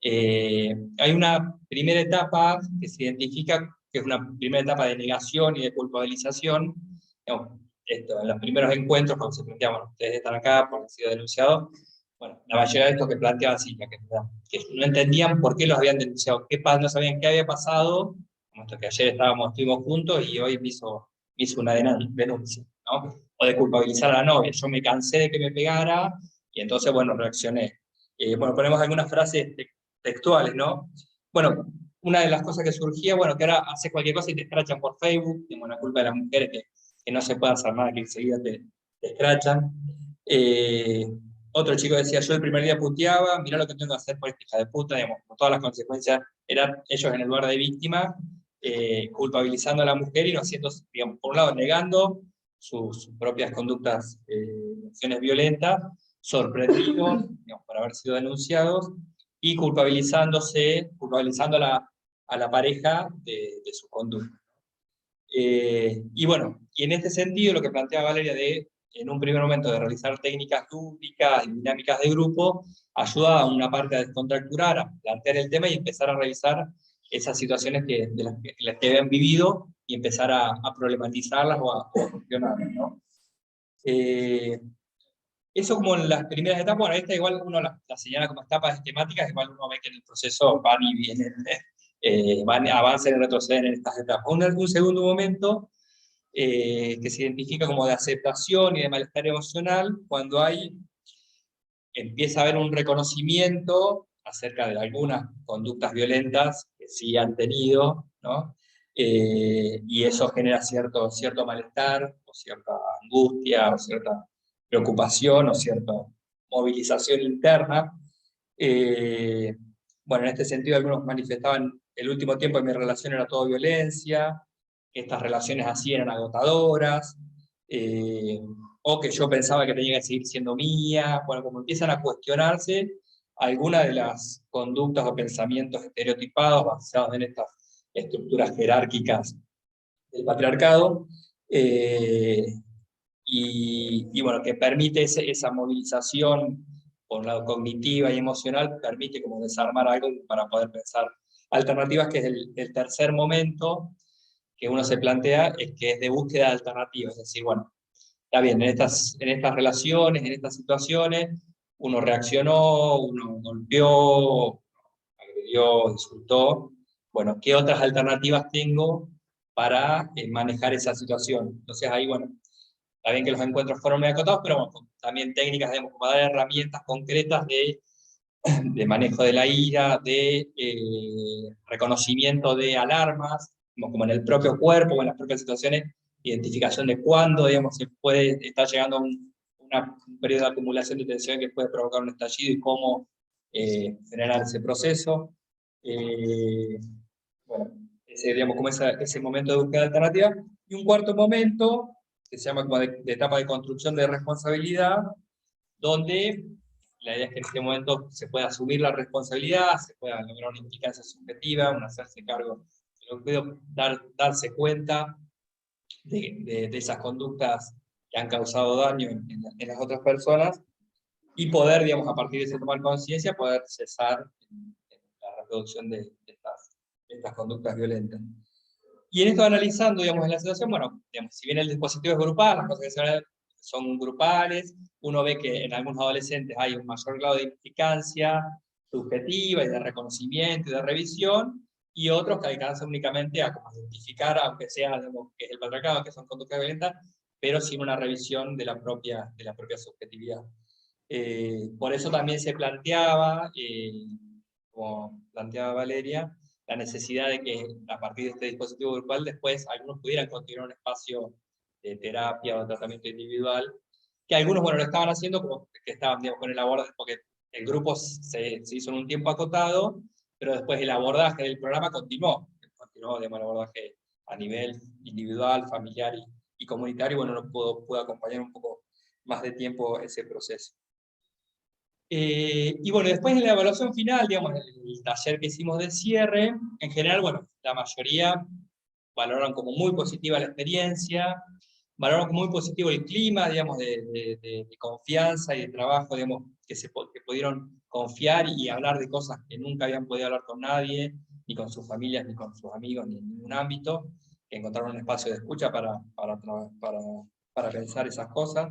[SPEAKER 6] Hay una primera etapa que se identifica, que es una primera etapa de negación y de culpabilización. Digamos, en los primeros encuentros, cuando se planteaban, ustedes están acá porque han sido denunciados, bueno, la mayoría de esto que planteaba Silvia, que no entendían por qué los habían denunciado, no sabían qué había pasado, como esto que ayer estuvimos juntos y hoy me hizo una denuncia, ¿no? O de culpabilizar a la novia, yo me cansé de que me pegara, y entonces, bueno, reaccioné. Bueno, ponemos algunas frases textuales, ¿no? Bueno, una de las cosas que surgía, bueno, que ahora haces cualquier cosa y te escrachan por Facebook, tengo la culpa de las mujeres que no se puede hacer nada, que enseguida te escrachan. Otro chico decía, yo el primer día puteaba, mirá lo que tengo que hacer por esta hija de puta, digamos, con todas las consecuencias, eran ellos en el lugar de víctima, culpabilizando a la mujer y no haciendo, digamos, por un lado negando sus propias conductas, acciones violentas, sorprendidos, digamos, por haber sido denunciados, y culpabilizando a la pareja de su conducta. Y bueno, y en este sentido lo que plantea Valeria en un primer momento de realizar técnicas lúdicas y dinámicas de grupo, ayuda a una parte a descontracturar, a plantear el tema y empezar a revisar esas situaciones de las que habían vivido y empezar a problematizarlas o a cuestionarlas, ¿no? Eso como en las primeras etapas. Bueno, esta igual uno la señala como etapas temáticas, igual uno ve que en el proceso van y vienen, avanzan y retroceden en estas etapas. Un segundo momento que se identifica como de aceptación y de malestar emocional, cuando empieza a haber un reconocimiento acerca de algunas conductas violentas que sí han tenido, ¿no? Y eso genera cierto malestar, o cierta angustia, o cierta preocupación, o cierta movilización interna. Bueno, en este sentido algunos manifestaban: el último tiempo de mi relación era todo violencia, estas relaciones así eran agotadoras, o que yo pensaba que tenía que seguir siendo mía. Bueno, como empiezan a cuestionarse algunas de las conductas o pensamientos estereotipados basados en estas estructuras jerárquicas del patriarcado, y bueno, que permite esa movilización por un lado cognitiva y emocional, permite como desarmar algo para poder pensar alternativas, que es el tercer momento que uno se plantea, es que es de búsqueda de alternativas. Es decir, bueno, está bien, en estas relaciones, en estas situaciones, uno reaccionó, uno golpeó, agredió, insultó. Bueno, ¿qué otras alternativas tengo para manejar esa situación? Entonces ahí, bueno, está bien que los encuentros fueron muy acotados, pero bueno, también técnicas, digamos, como dar herramientas concretas de manejo de la ira, de reconocimiento de alarmas, como en el propio cuerpo o en las propias situaciones, identificación de cuándo, digamos, se puede estar llegando a un periodo de acumulación de tensión que puede provocar un estallido, y cómo frenar ese proceso. Bueno, digamos, como ese momento de búsqueda de alternativa. Y un cuarto momento, que se llama como de etapa de construcción de responsabilidad, donde la idea es que en este momento se pueda asumir la responsabilidad, se pueda lograr una implicancia subjetiva, un hacerse cargo de lo que puedo, darse cuenta de esas conductas que han causado daño en las otras personas, y poder, digamos, a partir de ese tomar conciencia, poder cesar la reproducción de estas conductas violentas. Y en esto, analizando, digamos, en la situación, bueno, digamos, si bien el dispositivo es grupal, las cosas que se ven son grupales, uno ve que en algunos adolescentes hay un mayor grado de implicancia subjetiva y de reconocimiento y de revisión, y otros que alcanzan únicamente a identificar, aunque sea, digamos, que es el patriarcado, que son conductas violentas, pero sin una revisión de la propia subjetividad. Por eso también se planteaba, como planteaba Valeria, la necesidad de que a partir de este dispositivo grupal después algunos pudieran continuar un espacio de terapia o de tratamiento individual, que algunos, bueno, lo estaban haciendo como que estaban, digamos, con el abordaje, porque el grupo se hizo en un tiempo acotado, pero después el abordaje del programa continuó, digamos, el abordaje a nivel individual, familiar y comunitario. Bueno, no pudo acompañar un poco más de tiempo ese proceso. Y bueno, después en la evaluación final, digamos, el taller que hicimos de cierre, en general, bueno, la mayoría valoraron como muy positiva la experiencia, valoraron como muy positivo el clima, digamos, de confianza y de trabajo, digamos, que pudieron confiar y hablar de cosas que nunca habían podido hablar con nadie, ni con sus familias, ni con sus amigos, ni en ningún ámbito, que encontraron un espacio de escucha para pensar esas cosas.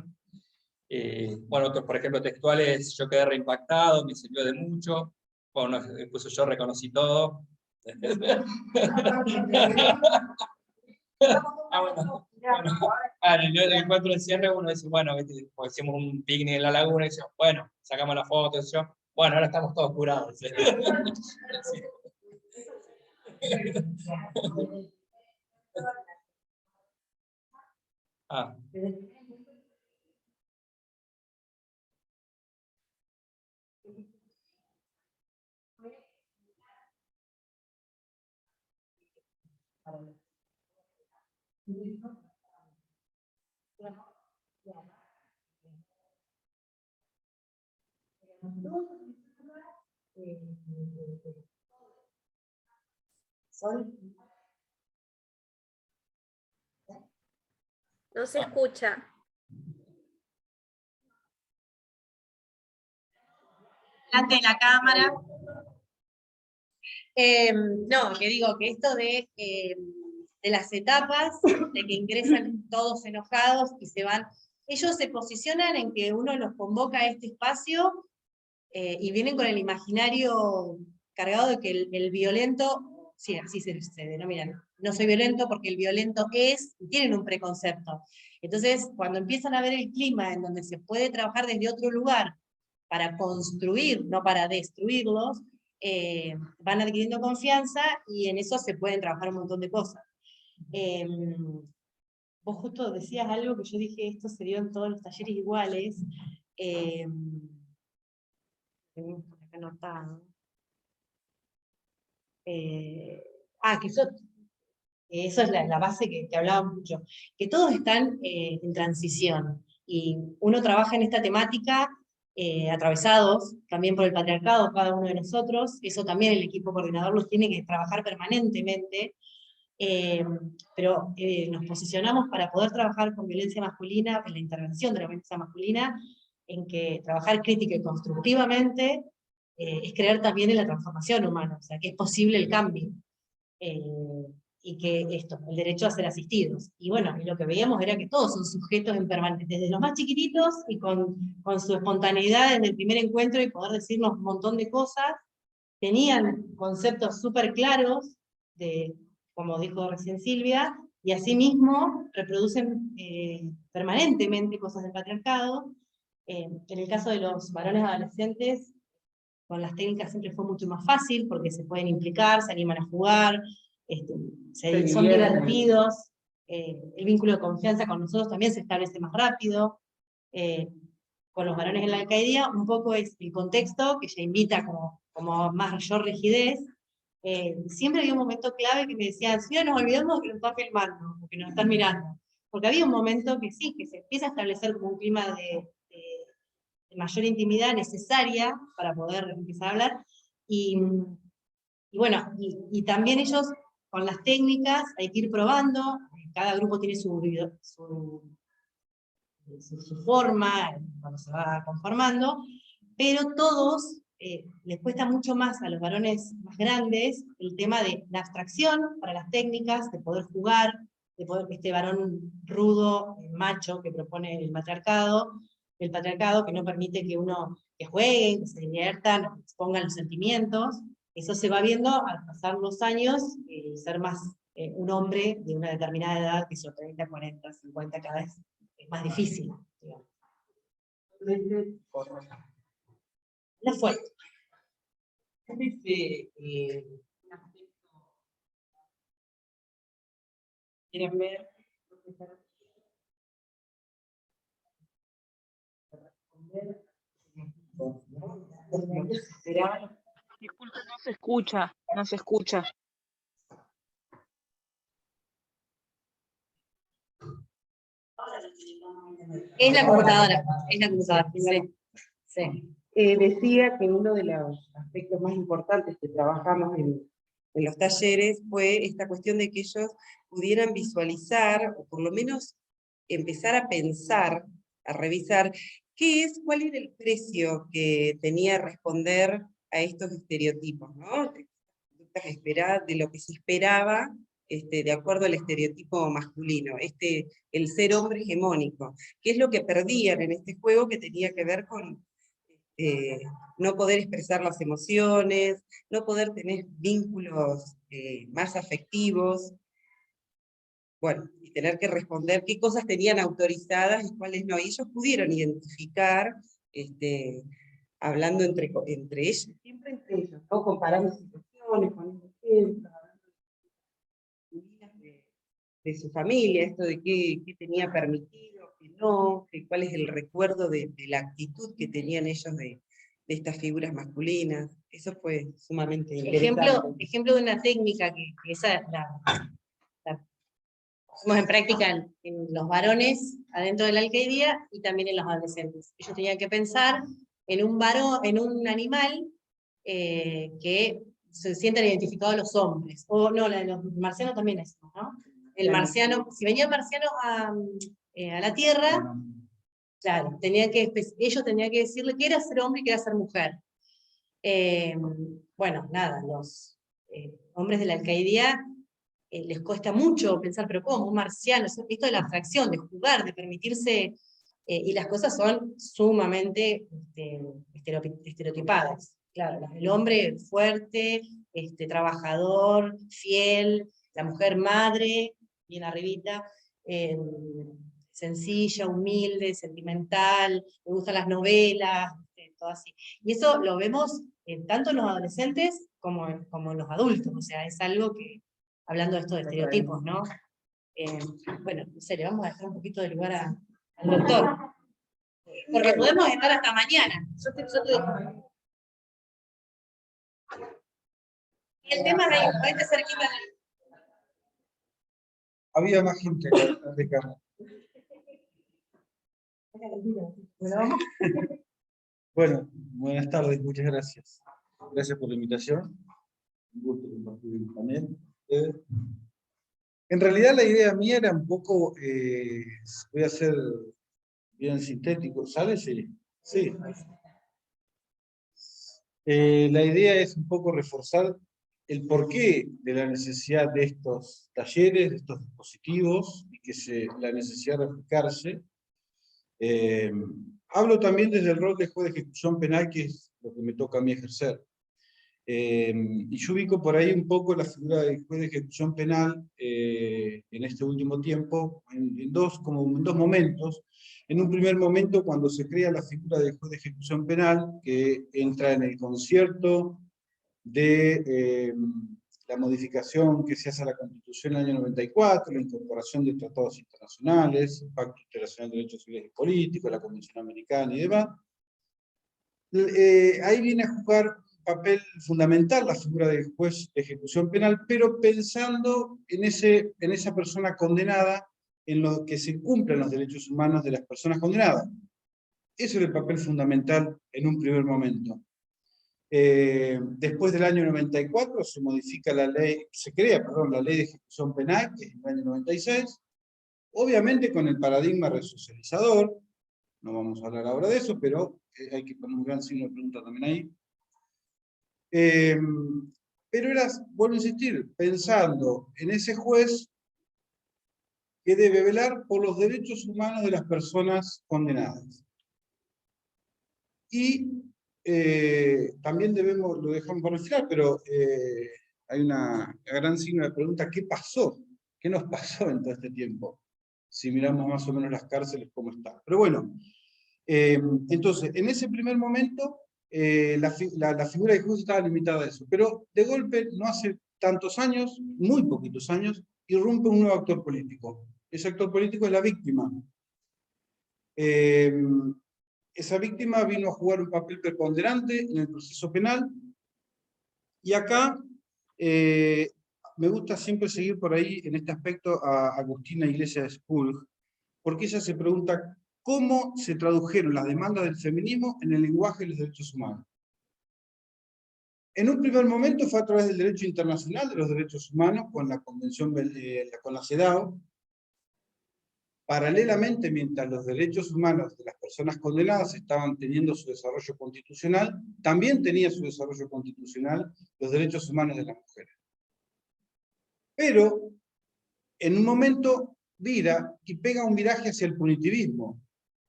[SPEAKER 6] Bueno, otros, por ejemplo, textuales: yo quedé reimpactado, me sirvió de mucho. Bueno, incluso yo reconocí todo. Bueno. En el encuentro de cierre uno dice, bueno, pues hicimos un picnic en la laguna, y dice, bueno, sacamos la foto, y yo, bueno, ahora estamos todos curados. Sí. Ah.
[SPEAKER 7] Sol.
[SPEAKER 5] No se escucha.
[SPEAKER 7] Delante de la cámara. No, que digo que esto de las etapas, de que ingresan todos enojados y se van, ellos se posicionan en que uno los convoca a este espacio y vienen con el imaginario cargado de que el violento, sí, así se denomina, no soy violento porque el violento es, tienen un preconcepto. Entonces, cuando empiezan a ver el clima en donde se puede trabajar desde otro lugar para construir, no para destruirlos, van adquiriendo confianza y en eso se pueden trabajar un montón de cosas. Vos justo decías algo que yo dije, esto se dio en todos los talleres iguales. Tenemos por acá anotado. Que eso es la base que hablaba mucho, que todos están en transición, y uno trabaja en esta temática atravesados también por el patriarcado, cada uno de nosotros, eso también el equipo coordinador los tiene que trabajar permanentemente, pero nos posicionamos para poder trabajar con violencia masculina, en la intervención de la violencia masculina, en que trabajar crítica y constructivamente es creer también en la transformación humana, o sea, que es posible el cambio. Y que el derecho a ser asistidos. Y bueno, y lo que veíamos era que todos son sujetos en permanente, desde los más chiquititos y con su espontaneidad desde el primer encuentro y poder decirnos un montón de cosas, tenían conceptos súper claros, como dijo recién Silvia, y asimismo reproducen permanentemente cosas del patriarcado. En el caso de los varones adolescentes, con las técnicas siempre fue mucho más fácil, porque se pueden implicar, se animan a jugar, son divertidos, el vínculo de confianza con nosotros también se establece más rápido. Con los varones en la alcaidía, un poco es el contexto, que ya invita como mayor rigidez. Siempre había un momento clave que me decían, si nos olvidamos que nos están filmando, o que nos están mirando. Porque había un momento que sí, que se empieza a establecer como un clima de mayor intimidad necesaria para poder empezar a hablar. Y bueno, y también ellos, con las técnicas, hay que ir probando, cada grupo tiene su forma, cuando se va conformando, pero todos, les cuesta mucho más a los varones más grandes el tema de la abstracción para las técnicas, de poder jugar, de poder, este varón rudo, macho, que propone el patriarcado, que no permite que uno que jueguen, que se diviertan, que expongan los sentimientos. Eso se va viendo al pasar los años, ser más un hombre de una determinada edad, que son 30, 40, 50, cada vez es más difícil, digamos. No fue. ¿Quieren ver?
[SPEAKER 9] Disculpe, no se escucha, no se escucha.
[SPEAKER 7] Es la computadora, sí. Sí.
[SPEAKER 8] Decía que uno de los aspectos más importantes que trabajamos en los talleres fue esta cuestión de que ellos pudieran visualizar, o por lo menos empezar a pensar, a revisar, cuál era el precio que tenía responder a estos estereotipos, ¿no? De lo que se esperaba, de acuerdo al estereotipo masculino, el ser hombre hegemónico, que es lo que perdían en este juego, que tenía que ver con no poder expresar las emociones, no poder tener vínculos más afectivos, bueno, y tener que responder qué cosas tenían autorizadas y cuáles no. Y ellos pudieron identificar, hablando entre ellos, siempre entre ellos, ¿no? Comparando situaciones, poniendo ejemplos, hablando de su familia, esto de qué tenía permitido, qué no, cuál es el recuerdo de la actitud que tenían ellos de estas figuras masculinas. Eso fue sumamente interesante.
[SPEAKER 7] Ejemplo de una técnica que esa la pusimos en práctica en los varones adentro de la alcaidía y también en los adolescentes. Ellos tenían que pensar en un varón, en un animal que se sientan identificados los hombres. O no, la de los marcianos también es, ¿no? El marciano, si venía el marciano a la Tierra, claro, ellos tenían que decirle que era ser hombre y que era ser mujer. Bueno, nada, los hombres de la Alcaidía les cuesta mucho pensar, pero ¿cómo? Un marciano, esto de la abstracción, de jugar, de permitirse, y las cosas son sumamente estereotipadas. Claro, el hombre fuerte, trabajador, fiel, la mujer madre, bien arribita, sencilla, humilde, sentimental, me gustan las novelas, todo así. Y eso lo vemos tanto en los adolescentes como en los adultos, o sea, es algo que, hablando de estos estereotipos, ¿no? Bueno, en serio, vamos a dejar un poquito de lugar al doctor, porque podemos estar hasta mañana. Yo te dejo. Y el tema es ahí, ponete cerquita.
[SPEAKER 1] Había más gente acá, de cara. Bueno, buenas tardes, muchas gracias. Gracias por la invitación. Un gusto compartir el panel. En realidad la idea mía era un poco, voy a ser bien sintético, ¿sale? Sí. Sí. La idea es un poco reforzar el porqué de la necesidad de estos talleres, de estos dispositivos, y que la necesidad de aplicarse. Hablo también desde el rol de juez de ejecución penal, que es lo que me toca a mí ejercer. Y yo ubico por ahí un poco la figura del juez de ejecución penal en este último tiempo, en dos momentos. En un primer momento, cuando se crea la figura del juez de ejecución penal, que entra en el concierto de la modificación que se hace a la Constitución en el año 94, la incorporación de tratados internacionales, el Pacto Internacional de Derechos Civiles y Políticos, la Convención Americana y demás. Ahí viene a jugar un papel fundamental la figura del juez de ejecución penal, pero pensando en esa persona condenada, en lo que se cumplen los derechos humanos de las personas condenadas. Ese era el papel fundamental en un primer momento. Después del año 94 se modifica la ley, se crea, perdón, la ley de ejecución penal, que es en el año 96, obviamente con el paradigma resocializador. No vamos a hablar ahora de eso, pero hay que poner un gran signo de pregunta también ahí. Pero era, vuelvo a insistir, pensando en ese juez que debe velar por los derechos humanos de las personas condenadas. Y también lo dejamos para el final, pero hay una gran signo de pregunta: ¿qué pasó? ¿Qué nos pasó en todo este tiempo? Si miramos más o menos las cárceles, ¿cómo están? Pero bueno, entonces, en ese primer momento, la figura de juez estaba limitada a eso, pero de golpe, no hace tantos años, muy poquitos años, irrumpe un nuevo actor político. Ese actor político es la víctima. Esa víctima vino a jugar un papel preponderante en el proceso penal, y acá me gusta siempre seguir por ahí, en este aspecto, a Agustina Iglesias de Spulg, porque ella se pregunta cómo se tradujeron las demandas del feminismo en el lenguaje de los derechos humanos. En un primer momento fue a través del derecho internacional de los derechos humanos, con la convención, con la CEDAW. Paralelamente, mientras los derechos humanos de las personas condenadas estaban teniendo su desarrollo constitucional, también tenía su desarrollo constitucional los derechos humanos de las mujeres. Pero, en un momento, vira y pega un viraje hacia el punitivismo.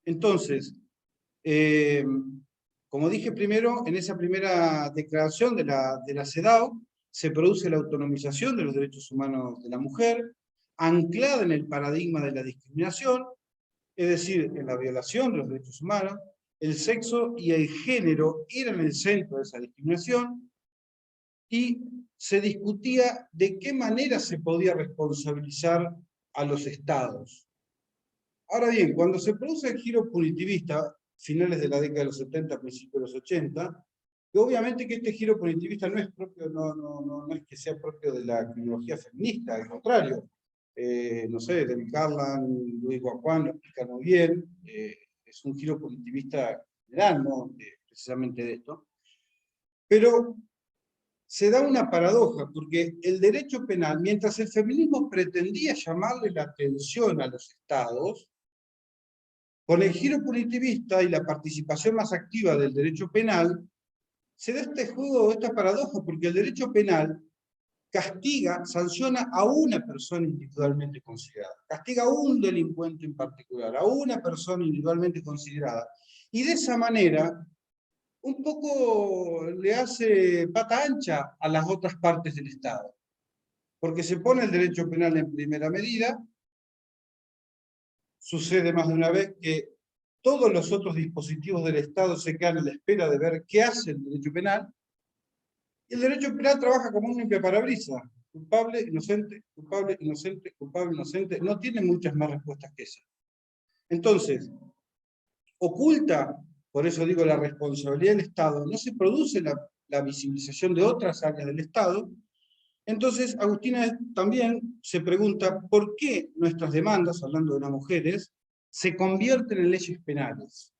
[SPEAKER 1] Entonces, como dije primero, en esa primera declaración de la CEDAW, se produce la autonomización de los derechos humanos de la mujer, anclada en el paradigma de la discriminación, es decir, en la violación de los derechos humanos. El sexo y el género eran el centro de esa discriminación, y se discutía de qué manera se podía responsabilizar a los estados. Ahora bien, cuando se produce el giro punitivista, finales de la década de los 70, principios de los 80, que obviamente que este giro punitivista no es propio, no es que sea propio de la criminología feminista, al contrario. No sé, David Carlan, Luis Guacuán lo explican muy bien, es un giro punitivista general, ¿no? Precisamente de esto. Pero se da una paradoja, porque el derecho penal, mientras el feminismo pretendía llamarle la atención a los estados, con el giro punitivista y la participación más activa del derecho penal, se da este juego, esta paradoja, porque el derecho penal castiga, sanciona a una persona individualmente considerada, castiga a un delincuente en particular, a una persona individualmente considerada, y de esa manera un poco le hace pata ancha a las otras partes del Estado, porque se pone el derecho penal en primera medida. Sucede más de una vez que todos los otros dispositivos del Estado se quedan a la espera de ver qué hace el derecho penal, y el derecho penal trabaja como un limpiaparabrisas. Culpable, inocente, culpable, inocente, culpable, inocente. No tiene muchas más respuestas que esas. Entonces, oculta, por eso digo, la responsabilidad del Estado, no se produce la visibilización de otras áreas del Estado. Entonces, Agustina también se pregunta por qué nuestras demandas, hablando de las mujeres, se convierten en leyes penales.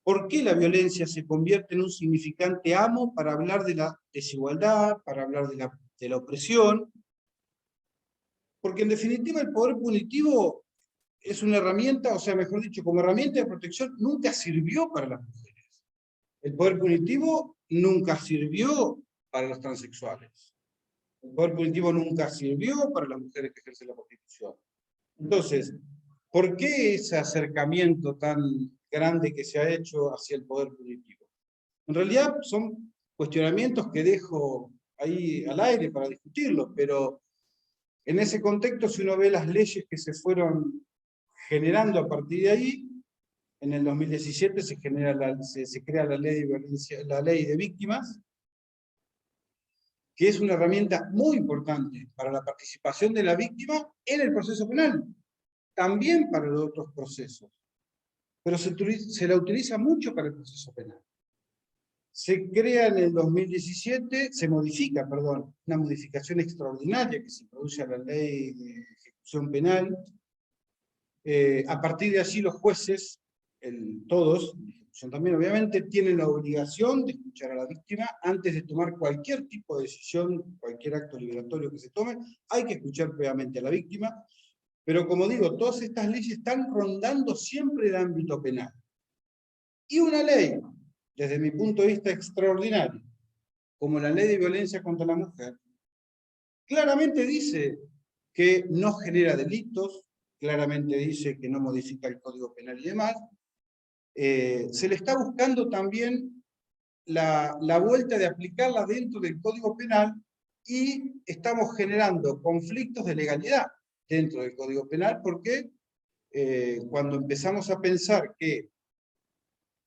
[SPEAKER 1] ¿Por qué la violencia se convierte en un significante amo para hablar de la desigualdad, para hablar de la opresión? Porque en definitiva el poder punitivo es una herramienta, o sea, mejor dicho, como herramienta de protección, nunca sirvió para las mujeres. El poder punitivo nunca sirvió para los transexuales. El poder punitivo nunca sirvió para las mujeres que ejercen la prostitución. Entonces, ¿por qué ese acercamiento tan grande que se ha hecho hacia el poder punitivo? En realidad son cuestionamientos que dejo ahí al aire para discutirlos, pero en ese contexto, si uno ve las leyes que se fueron generando a partir de ahí, en el 2017 se crea la ley de violencia, la ley de víctimas, que es una herramienta muy importante para la participación de la víctima en el proceso penal, también para los otros procesos, pero se la utiliza mucho para el proceso penal. Se crea en el 2017, se modifica, perdón, una modificación extraordinaria que se produce a la ley de ejecución penal. A partir de allí los jueces, todos, la ejecución también obviamente, tienen la obligación de escuchar a la víctima antes de tomar cualquier tipo de decisión, cualquier acto liberatorio que se tome, hay que escuchar previamente a la víctima. Pero como digo, todas estas leyes están rondando siempre el ámbito penal. Y una ley, desde mi punto de vista extraordinaria, como la ley de violencia contra la mujer, claramente dice que no genera delitos, claramente dice que no modifica el Código Penal y demás. Se le está buscando también la vuelta de aplicarla dentro del Código Penal y estamos generando conflictos de legalidad dentro del Código Penal porque cuando empezamos a pensar que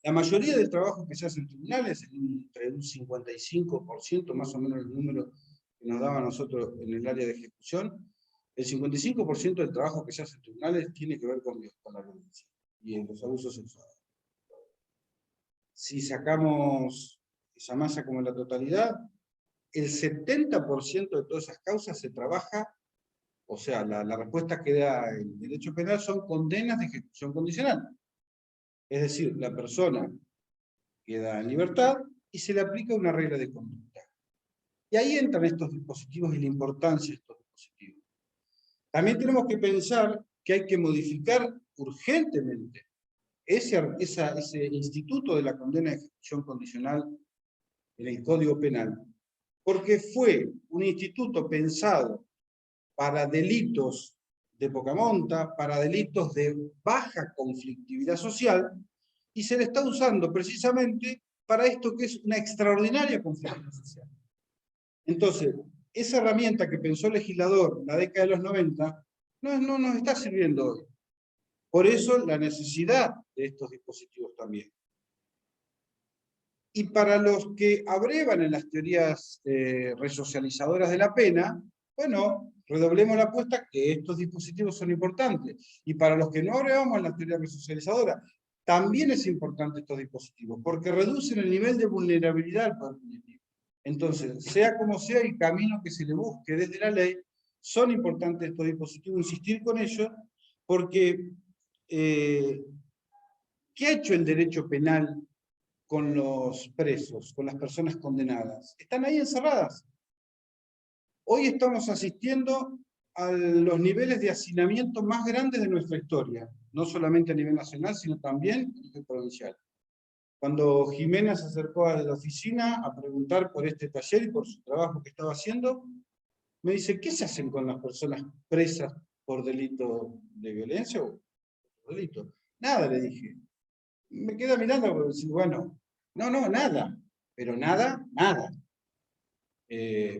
[SPEAKER 1] la mayoría del trabajo que se hace en tribunales, entre un 55%, más o menos el número que nos daba a nosotros en el área de ejecución, el 55% del trabajo que se hace en tribunales tiene que ver con la violencia y los abusos sexuales. Si sacamos esa masa como la totalidad, el 70% de todas esas causas se trabaja, o sea, la respuesta que da el derecho penal son condenas de ejecución condicional. Es decir, la persona queda en libertad y se le aplica una regla de conducta. Y ahí entran estos dispositivos y la importancia de estos dispositivos. También tenemos que pensar que hay que modificar urgentemente ese instituto de la condena de ejecución condicional en el Código Penal, porque fue un instituto pensado para delitos de poca monta, para delitos de baja conflictividad social, y se le está usando precisamente para esto que es una extraordinaria conflictividad social. Entonces, esa herramienta que pensó el legislador en la década de los 90, no nos está sirviendo hoy. Por eso la necesidad de estos dispositivos también. Y para los que abrevan en las teorías resocializadoras de la pena, bueno, redoblemos la apuesta que estos dispositivos son importantes. Y para los que no abrevamos en la teoría resocializadora, también es importante estos dispositivos, porque reducen el nivel de vulnerabilidad al poder punitivo. Entonces, sea como sea el camino que se le busque desde la ley, son importantes estos dispositivos, insistir con ellos, porque ¿qué ha hecho el derecho penal con los presos, con las personas condenadas. Están ahí encerradas. Hoy estamos asistiendo a los niveles de hacinamiento más grandes de nuestra historia, no solamente a nivel nacional, sino también a nivel provincial. Cuando Jimena se acercó a la oficina a preguntar por este taller y por su trabajo que estaba haciendo, me dice, ¿qué se hacen con las personas presas por delito de violencia o por delito? Nada, le dije. Me queda mirando y decir, bueno, no, nada, pero nada.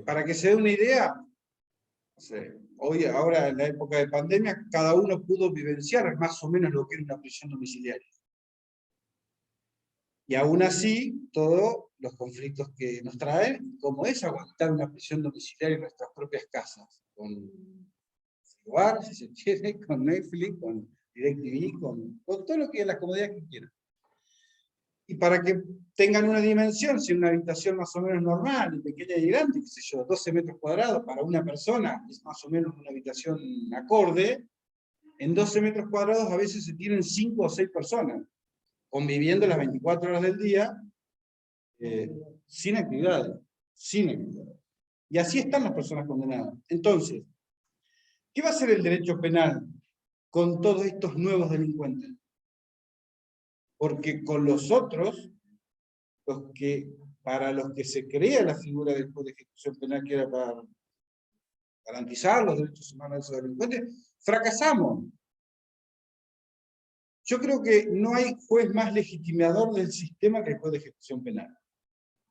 [SPEAKER 1] Para que se dé una idea, no sé, hoy, ahora en la época de pandemia, cada uno pudo vivenciar más o menos lo que era una prisión domiciliaria. Y aún así, todos los conflictos que nos traen, como es aguantar una prisión domiciliaria en nuestras propias casas, con hogar, si se quiere, con Netflix, con DirecTV, con todo lo que las comodidades que quieran. Y para que tengan una dimensión, si una habitación más o menos normal, pequeña y grande, qué sé yo, 12 metros cuadrados para una persona, es más o menos una habitación acorde, en 12 metros cuadrados a veces se tienen 5 o 6 personas, conviviendo las 24 horas del día, sin actividades. Y así están las personas condenadas. Entonces, ¿qué va a hacer el derecho penal con todos estos nuevos delincuentes? Porque con los otros, para los que se crea la figura del juez de ejecución penal, que era para garantizar los derechos humanos de esos delincuentes, fracasamos. Yo creo que no hay juez más legitimador del sistema que el juez de ejecución penal.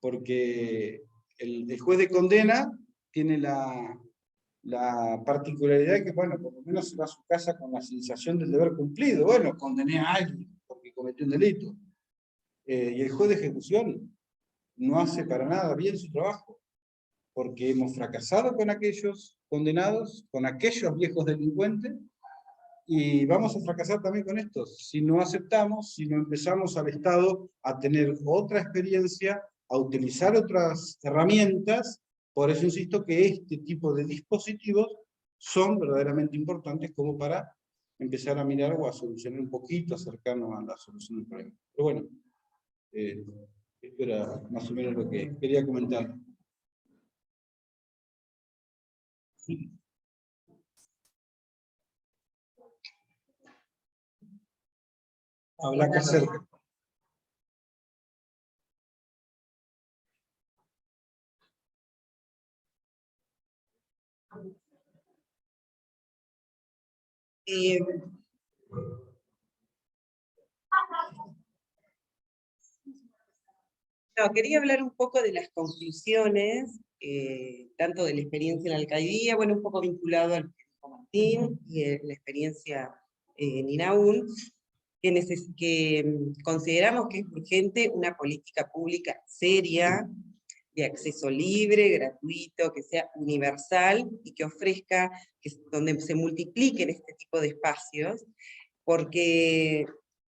[SPEAKER 1] Porque el juez de condena tiene la particularidad de que, bueno, por lo menos se va a su casa con la sensación del deber cumplido. Bueno, condené a alguien porque cometió un delito. Y el juez de ejecución no hace para nada bien su trabajo, porque hemos fracasado con aquellos condenados, con aquellos viejos delincuentes, y vamos a fracasar también con estos, si no aceptamos, si no empezamos al Estado a tener otra experiencia, a utilizar otras herramientas. Por eso insisto que este tipo de dispositivos son verdaderamente importantes como para empezar a mirar o a solucionar un poquito, acercarnos a la solución del problema. Pero bueno, esto era más o menos lo que quería comentar. Habrá que hacer.
[SPEAKER 8] No, quería hablar un poco de las conclusiones, tanto de la experiencia en la alcaldía, bueno, un poco vinculado al que dijo Martín, y la experiencia en INAUN, que consideramos que es urgente una política pública seria, de acceso libre, gratuito, que sea universal, y que ofrezca, donde se multipliquen este tipo de espacios, porque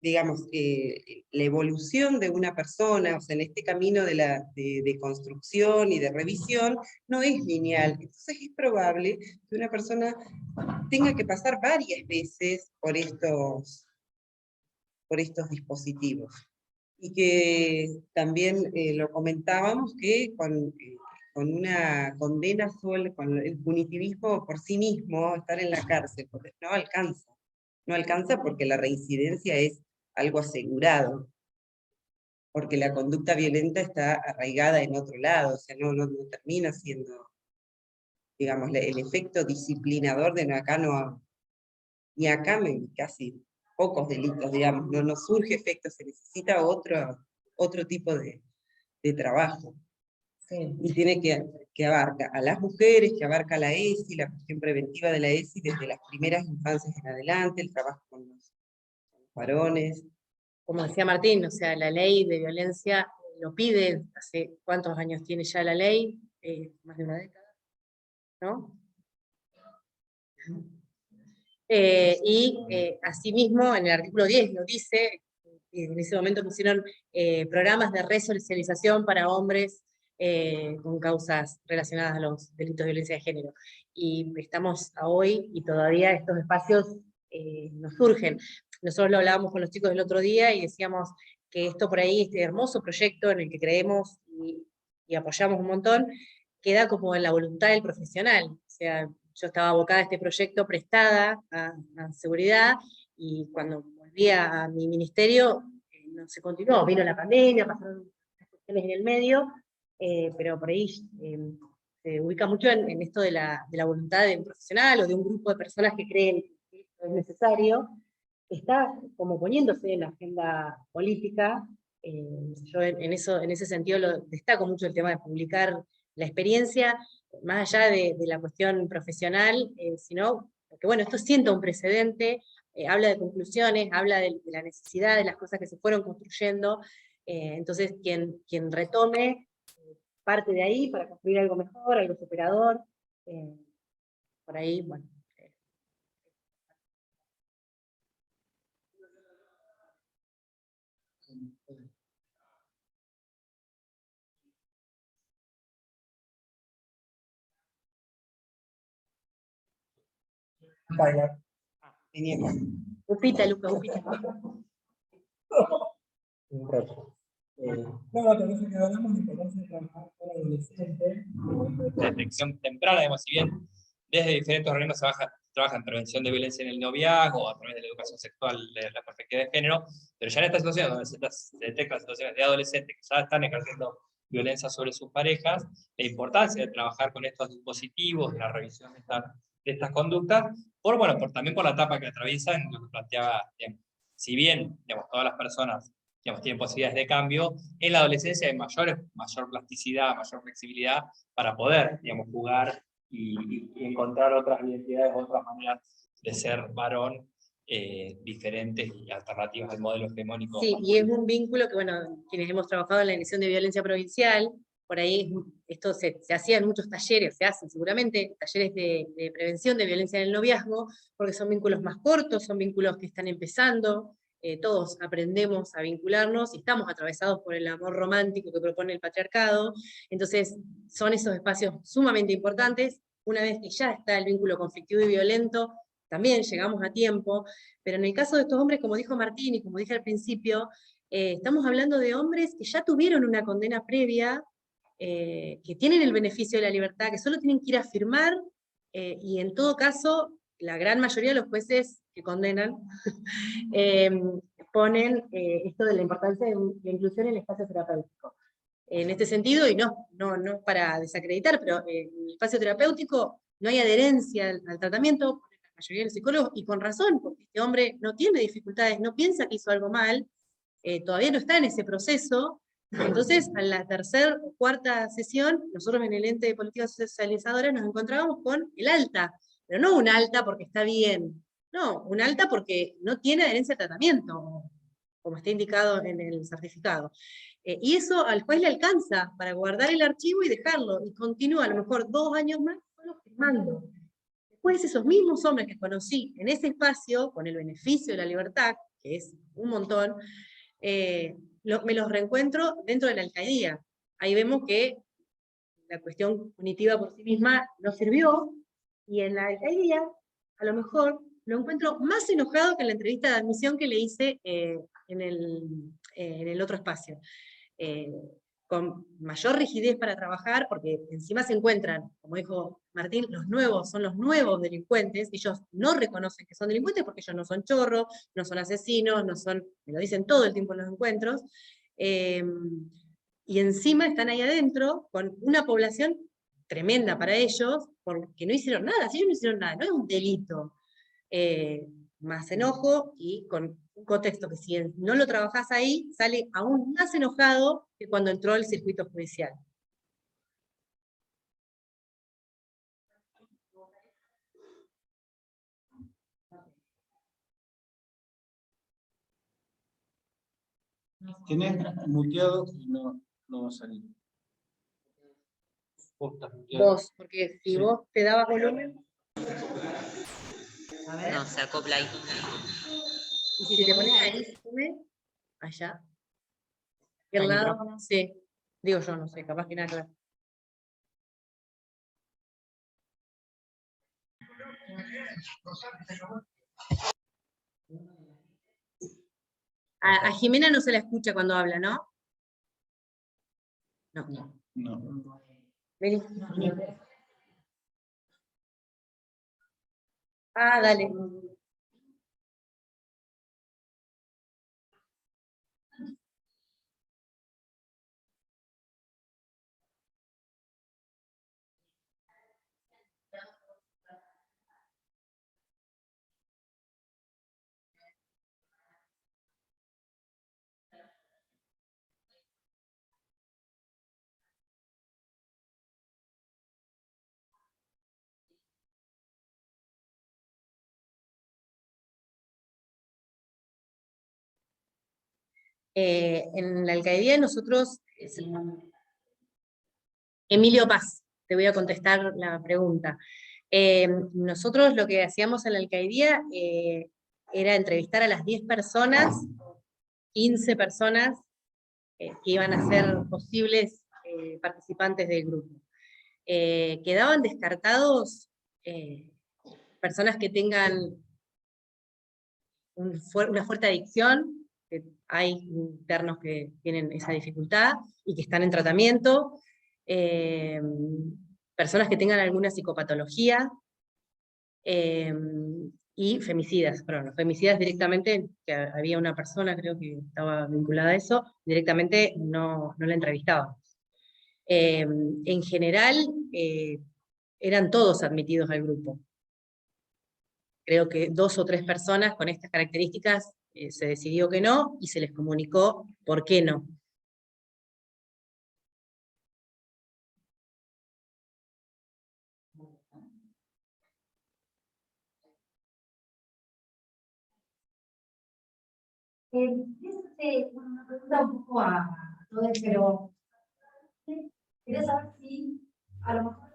[SPEAKER 8] digamos, la evolución de una persona, o sea, en este camino de construcción y de revisión, no es lineal. Entonces es probable que una persona tenga que pasar varias veces por estos dispositivos. Y que también lo comentábamos, que con una condena sola, con el punitivismo por sí mismo, estar en la cárcel, porque no alcanza. No alcanza porque la reincidencia es algo asegurado, porque la conducta violenta está arraigada en otro lado, o sea, no termina siendo, digamos, el efecto disciplinador de acá no, ni acá casi pocos delitos, digamos, no surge efecto, se necesita otro tipo de trabajo. Sí. Y tiene que abarca a las mujeres, que abarca la ESI, la cuestión preventiva de la ESI desde las primeras infancias en adelante, el trabajo con los varones.
[SPEAKER 3] Como decía Martín, o sea, la ley de violencia lo pide, hace cuántos años tiene ya la ley, más de una década, ¿no? Asimismo, en el artículo 10 lo dice, en ese momento pusieron programas de resocialización para hombres con causas relacionadas a los delitos de violencia de género. Y estamos a hoy y todavía estos espacios nos surgen. Nosotros lo hablábamos con los chicos el otro día y decíamos, que esto por ahí, este hermoso proyecto en el que creemos y apoyamos un montón, queda como en la voluntad del profesional. O sea, yo estaba abocada a este proyecto prestada a seguridad, y cuando volví a mi ministerio, no se continuó. Vino la pandemia, pasaron cuestiones en el medio, pero por ahí se ubica mucho en esto de la voluntad de un profesional o de un grupo de personas que creen que esto es necesario. Está como poniéndose en la agenda política. Yo en ese sentido lo destaco mucho, el tema de publicar la experiencia, más allá de la cuestión profesional, sino porque bueno, esto sienta un precedente, habla de conclusiones, habla de la necesidad de las cosas que se fueron construyendo, entonces quien retome parte de ahí para construir algo mejor, algo superador, por ahí, bueno. Lupita.
[SPEAKER 10] Un rato. No, también se hablamos de importancia de trabajar con adolescentes.
[SPEAKER 6] Detección temprana, digamos, si bien desde diferentes organismos se trabaja en prevención de violencia en el noviazgo, a través de la educación sexual, de la perspectiva de género, pero ya en esta situación donde se detectan situaciones de adolescentes que ya están ejerciendo violencia sobre sus parejas, la importancia de trabajar con estos dispositivos, de la revisión de estas conductas, también por la etapa que atraviesan, lo que planteaba, digamos, si bien digamos, todas las personas tienen posibilidades de cambio, en la adolescencia hay mayor plasticidad, mayor flexibilidad para poder jugar y encontrar otras identidades, otras maneras de ser varón diferentes y alternativas al modelo hegemónico.
[SPEAKER 3] Sí, y es un vínculo que, bueno, quienes hemos trabajado en la Dirección de Violencia Provincial, por ahí esto se hacía en muchos talleres, se hacen seguramente talleres de prevención de violencia en el noviazgo, porque son vínculos más cortos, son vínculos que están empezando, todos aprendemos a vincularnos y estamos atravesados por el amor romántico que propone el patriarcado, entonces son esos espacios sumamente importantes. Una vez que ya está el vínculo conflictivo y violento, también llegamos a tiempo, pero en el caso de estos hombres, como dijo Martín y como dije al principio, estamos hablando de hombres que ya tuvieron una condena previa, que tienen el beneficio de la libertad, que solo tienen que ir a firmar, y en todo caso, la gran mayoría de los jueces que condenan ponen esto de la importancia de la inclusión en el espacio terapéutico. En este sentido, y no para desacreditar, pero en el espacio terapéutico no hay adherencia al tratamiento, la mayoría de los psicólogos, y con razón, porque este hombre no tiene dificultades, no piensa que hizo algo mal, todavía no está en ese proceso. Entonces, a la tercera o cuarta sesión, nosotros en el ente de políticas socializadoras nos encontrábamos con el alta, pero no un alta porque está bien, no, un alta porque no tiene adherencia al tratamiento, como está indicado en el certificado. Y eso al juez le alcanza para guardar el archivo y dejarlo, y continúa a lo mejor 2 años más solo firmando. Después esos mismos hombres que conocí en ese espacio, con el beneficio de la libertad, que es un montón, me los reencuentro dentro de la alcaldía. Ahí vemos que la cuestión punitiva por sí misma no sirvió, y en la alcaldía a lo mejor lo encuentro más enojado que en la entrevista de admisión que le hice en el otro espacio. Con mayor rigidez para trabajar, porque encima se encuentran, como dijo Martín, los nuevos son los nuevos delincuentes, ellos no reconocen que son delincuentes porque ellos no son chorros, no son asesinos, no son, me lo dicen todo el tiempo en los encuentros, y encima están ahí adentro con una población tremenda para ellos, porque no hicieron nada, si ellos no hicieron nada, no es un delito. Más enojo, y con un contexto que si no lo trabajás ahí, sale aún más enojado que cuando entró al circuito judicial.
[SPEAKER 1] Tenés muteado y no va a salir.
[SPEAKER 3] Vos, porque si vos te dabas volumen... A ver.
[SPEAKER 2] No, se acopla ahí.
[SPEAKER 3] Y si te pones ahí, allá. ¿Y al lado? Sí. Digo yo, no sé, capaz que nada que ver. A Jimena no se la escucha cuando habla, ¿no? No.
[SPEAKER 1] No.
[SPEAKER 3] Vení. Ah, dale. En la alcaldía nosotros, Emilio Paz, te voy a contestar la pregunta. Nosotros lo que hacíamos en la alcaldía era entrevistar a las 10 personas, 15 personas que iban a ser posibles participantes del grupo. Quedaban descartados personas que tengan una fuerte adicción, que hay internos que tienen esa dificultad y que están en tratamiento, personas que tengan alguna psicopatología, y femicidas, pero los femicidas directamente, que había una persona creo que estaba vinculada a eso, directamente no la entrevistaban. En general, eran todos admitidos al grupo. Creo que 2 o 3 personas con estas características se decidió que no, y se les comunicó por qué no.
[SPEAKER 11] Una pregunta un poco a todos, pero quería saber si a lo mejor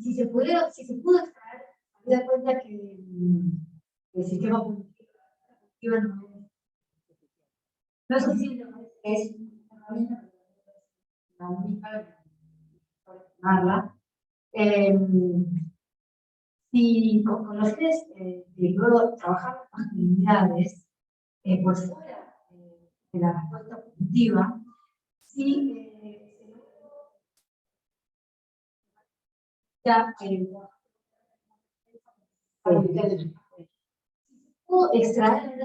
[SPEAKER 11] si se pudo extraer, me da cuenta que el sistema punitivo no es suficiente, es una herramienta, la única para tomarla. Si con los test y luego trabajar con actividades por fuera de la respuesta positiva, si ya pudo extraer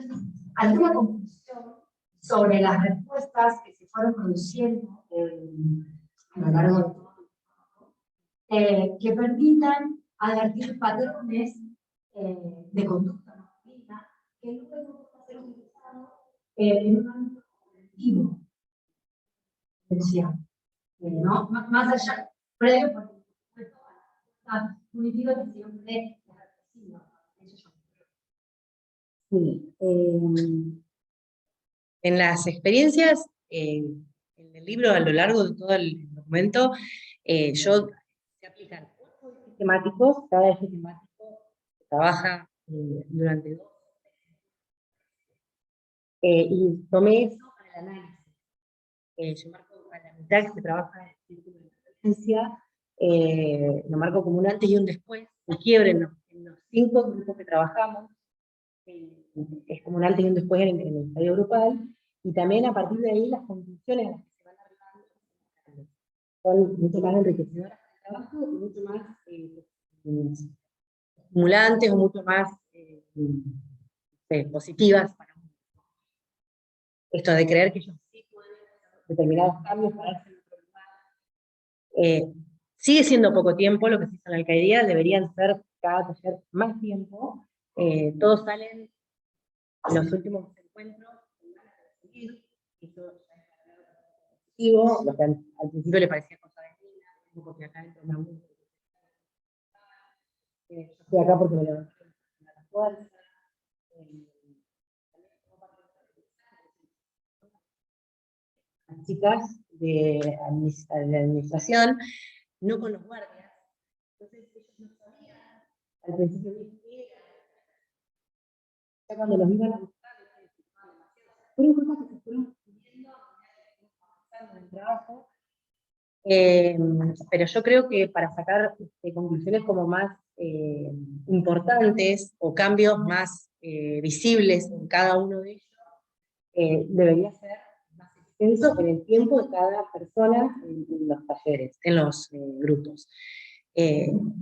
[SPEAKER 11] alguna conclusión sobre las respuestas que se fueron produciendo a lo largo de todo que permitan advertir patrones de conducta masculina que luego pueden ser utilizados en un ámbito colectivo. ¿No? Más allá, previo, porque por supuesto, la punitiva que siempre es represiva.
[SPEAKER 3] Sí, en las experiencias, en el libro, a lo largo de todo el documento, se aplican temáticos, cada eje temático se trabaja durante 2 y tomé eso para el análisis. Yo marco a la mitad que se trabaja en el círculo de inteligencia, lo marco como un antes y un después, un quiebre en los 5 grupos que trabajamos, es como un antes y un después en el estadio grupal, y también a partir de ahí las conclusiones a las que se van arribando son mucho más enriquecedoras para el trabajo y mucho más estimulantes o mucho más positivas para uno. Esto de creer que ellos sí pueden hacer determinados cambios para darse otro lugar. Sigue siendo poco tiempo lo que se hizo en la alcaldía, deberían ser cada taller más tiempo. Todos salen en los últimos encuentros, eso ya es positivo, lo que al principio le parecía cosa de niña, porque acá dentro me gusta. Yo estoy acá porque me levanté con la fuerza. Las chicas de administración, no con los guardias. Entonces ellos no sabían al principio qué era. Ya cuando los iban a buscar, fueron cosas que se fueron descubriendo en el trabajo. Pero yo creo que para sacar conclusiones como más importantes o cambios más visibles en cada uno de ellos, debería ser más extenso en el tiempo de cada persona en los talleres, en los grupos.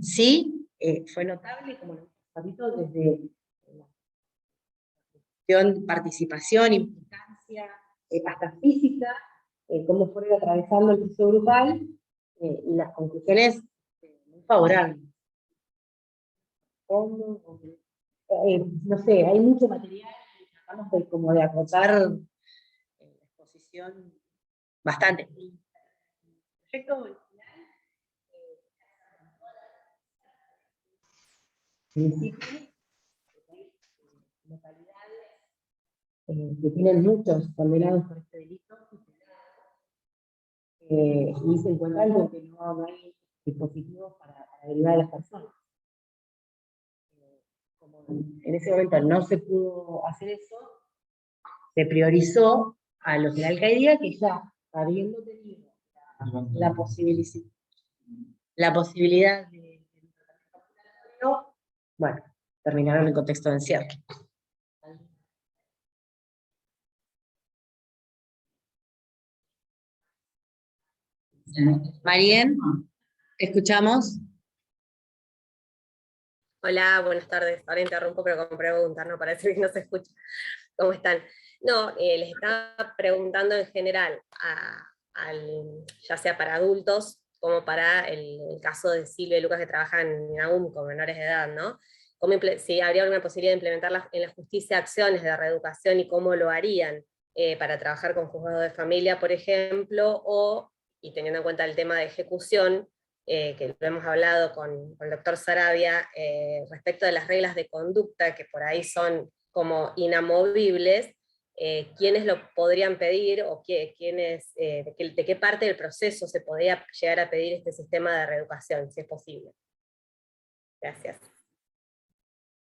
[SPEAKER 3] Sí, fue notable, como lo repito, desde la participación, implicancia, hasta física, cómo fueron atravesando el proceso grupal, y las conclusiones muy favorables. No sé, hay mucho material y tratamos de, como de acotar la exposición bastante. El proyecto original municipios, localidades que tienen muchos condenados por este delito, y se encuentran con que no hay dispositivos para derivar a las personas. Como en ese momento no se pudo hacer eso, se priorizó a los de la alcaldía que ya, habiendo tenido la posibilidad de bueno, terminaron en contexto de encierro. Marien, ¿escuchamos?
[SPEAKER 5] Hola, buenas tardes. Ahora interrumpo, pero con preguntas, ¿no? Para decir que no se escucha. ¿Cómo están? No, les estaba preguntando en general, ya sea para adultos, como para el caso de Silvia y Lucas que trabajan en INAUM con menores de edad, ¿no? Si habría alguna posibilidad de implementar en la justicia acciones de reeducación y cómo lo harían para trabajar con juzgados de familia, por ejemplo, y teniendo en cuenta el tema de ejecución, que lo hemos hablado con el doctor Sarabia, respecto de las reglas de conducta, que por ahí son como inamovibles, ¿quiénes lo podrían pedir o de qué parte del proceso se podría llegar a pedir este sistema de reeducación, si es posible? Gracias.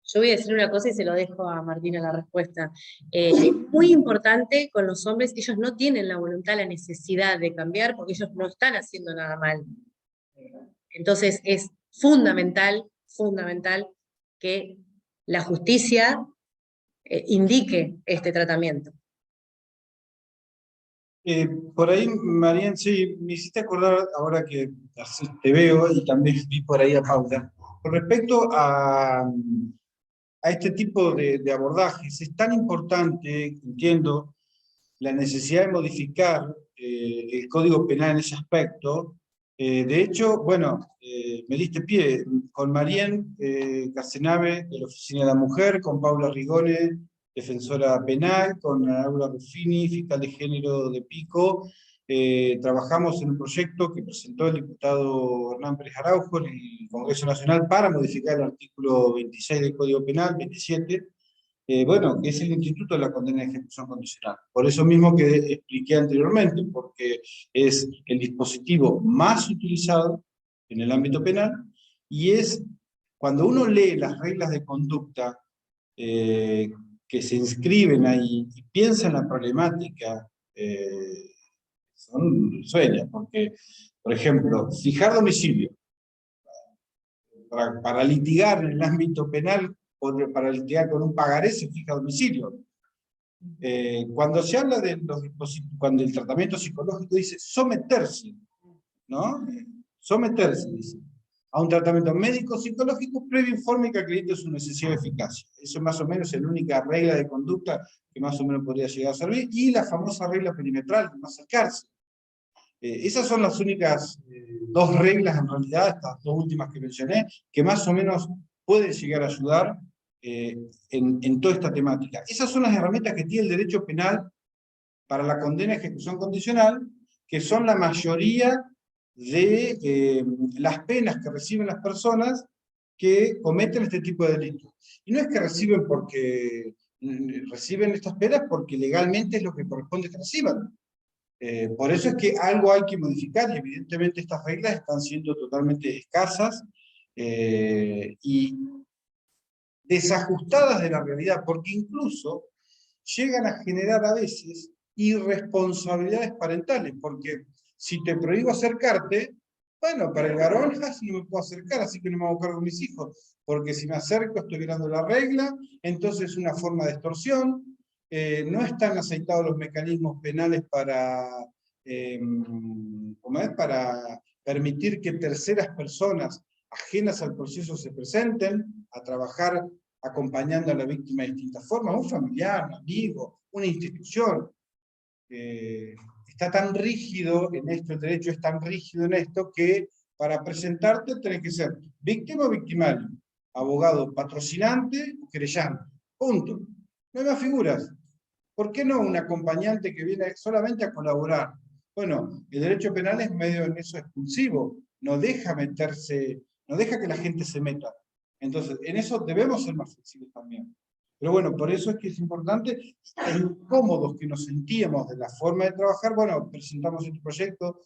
[SPEAKER 3] Yo voy a decir una cosa y se lo dejo a Martina la respuesta. Es muy importante con los hombres, ellos no tienen la voluntad, la necesidad de cambiar, porque ellos no están haciendo nada mal. Entonces es fundamental que la justicia indique este tratamiento.
[SPEAKER 1] Por ahí, Marien, sí, me hiciste acordar, ahora que te veo, y también vi por ahí a Paula, con respecto a este tipo de abordajes, es tan importante, entiendo, la necesidad de modificar el Código Penal en ese aspecto. De hecho, bueno, me diste pie con Marien Casenave, de la Oficina de la Mujer, con Paula Rigone, defensora penal, con Aura Ruffini, fiscal de género de Pico. Trabajamos en un proyecto que presentó el diputado Hernán Pérez Araujo en el Congreso Nacional para modificar el artículo 26 del Código Penal, 27, bueno, que es el Instituto de la Condena de Ejecución Condicional. Por eso mismo que expliqué anteriormente, porque es el dispositivo más utilizado en el ámbito penal, y es cuando uno lee las reglas de conducta que se inscriben ahí y piensa en la problemática, son sueños, porque, por ejemplo, fijar domicilio, para litigar en el ámbito penal, para litigar con un pagaré se fija domicilio. Cuando se habla de los dispositivos, cuando el tratamiento psicológico dice someterse, ¿no? Someterse, dice, a un tratamiento médico-psicológico previo informe que acredite su necesidad de eficacia. Eso más o menos es la única regla de conducta que más o menos podría llegar a servir, y la famosa regla perimetral, no acercarse. Esas son las únicas dos reglas, en realidad, estas dos últimas que mencioné, que más o menos pueden llegar a ayudar en toda esta temática. Esas son las herramientas que tiene el derecho penal para la condena y ejecución condicional, que son la mayoría de las penas que reciben las personas que cometen este tipo de delitos. Y no es que reciben estas penas porque legalmente es lo que corresponde que reciban. Por eso es que algo hay que modificar, y evidentemente estas reglas están siendo totalmente escasas y desajustadas de la realidad, porque incluso llegan a generar a veces irresponsabilidades parentales, porque si te prohíbo acercarte, Bueno, para el varón no me puedo acercar, así que no me hago cargo de mis hijos, porque si me acerco estoy violando la regla, entonces es una forma de extorsión. No están aceitados los mecanismos penales para, para permitir que terceras personas ajenas al proceso se presenten a trabajar acompañando a la víctima de distintas formas, un familiar, un amigo, una institución. Está tan rígido en esto, el derecho es tan rígido en esto, que para presentarte tenés que ser víctima o victimario, abogado patrocinante o querellante, punto. No hay más figuras. ¿Por qué no un acompañante que viene solamente a colaborar? Bueno, el derecho penal es medio en eso expulsivo, no deja meterse, no deja que la gente se meta. Entonces, en eso debemos ser más flexibles también. Pero bueno, por eso es que es importante, lo incómodos que nos sentíamos de la forma de trabajar, bueno, presentamos este proyecto,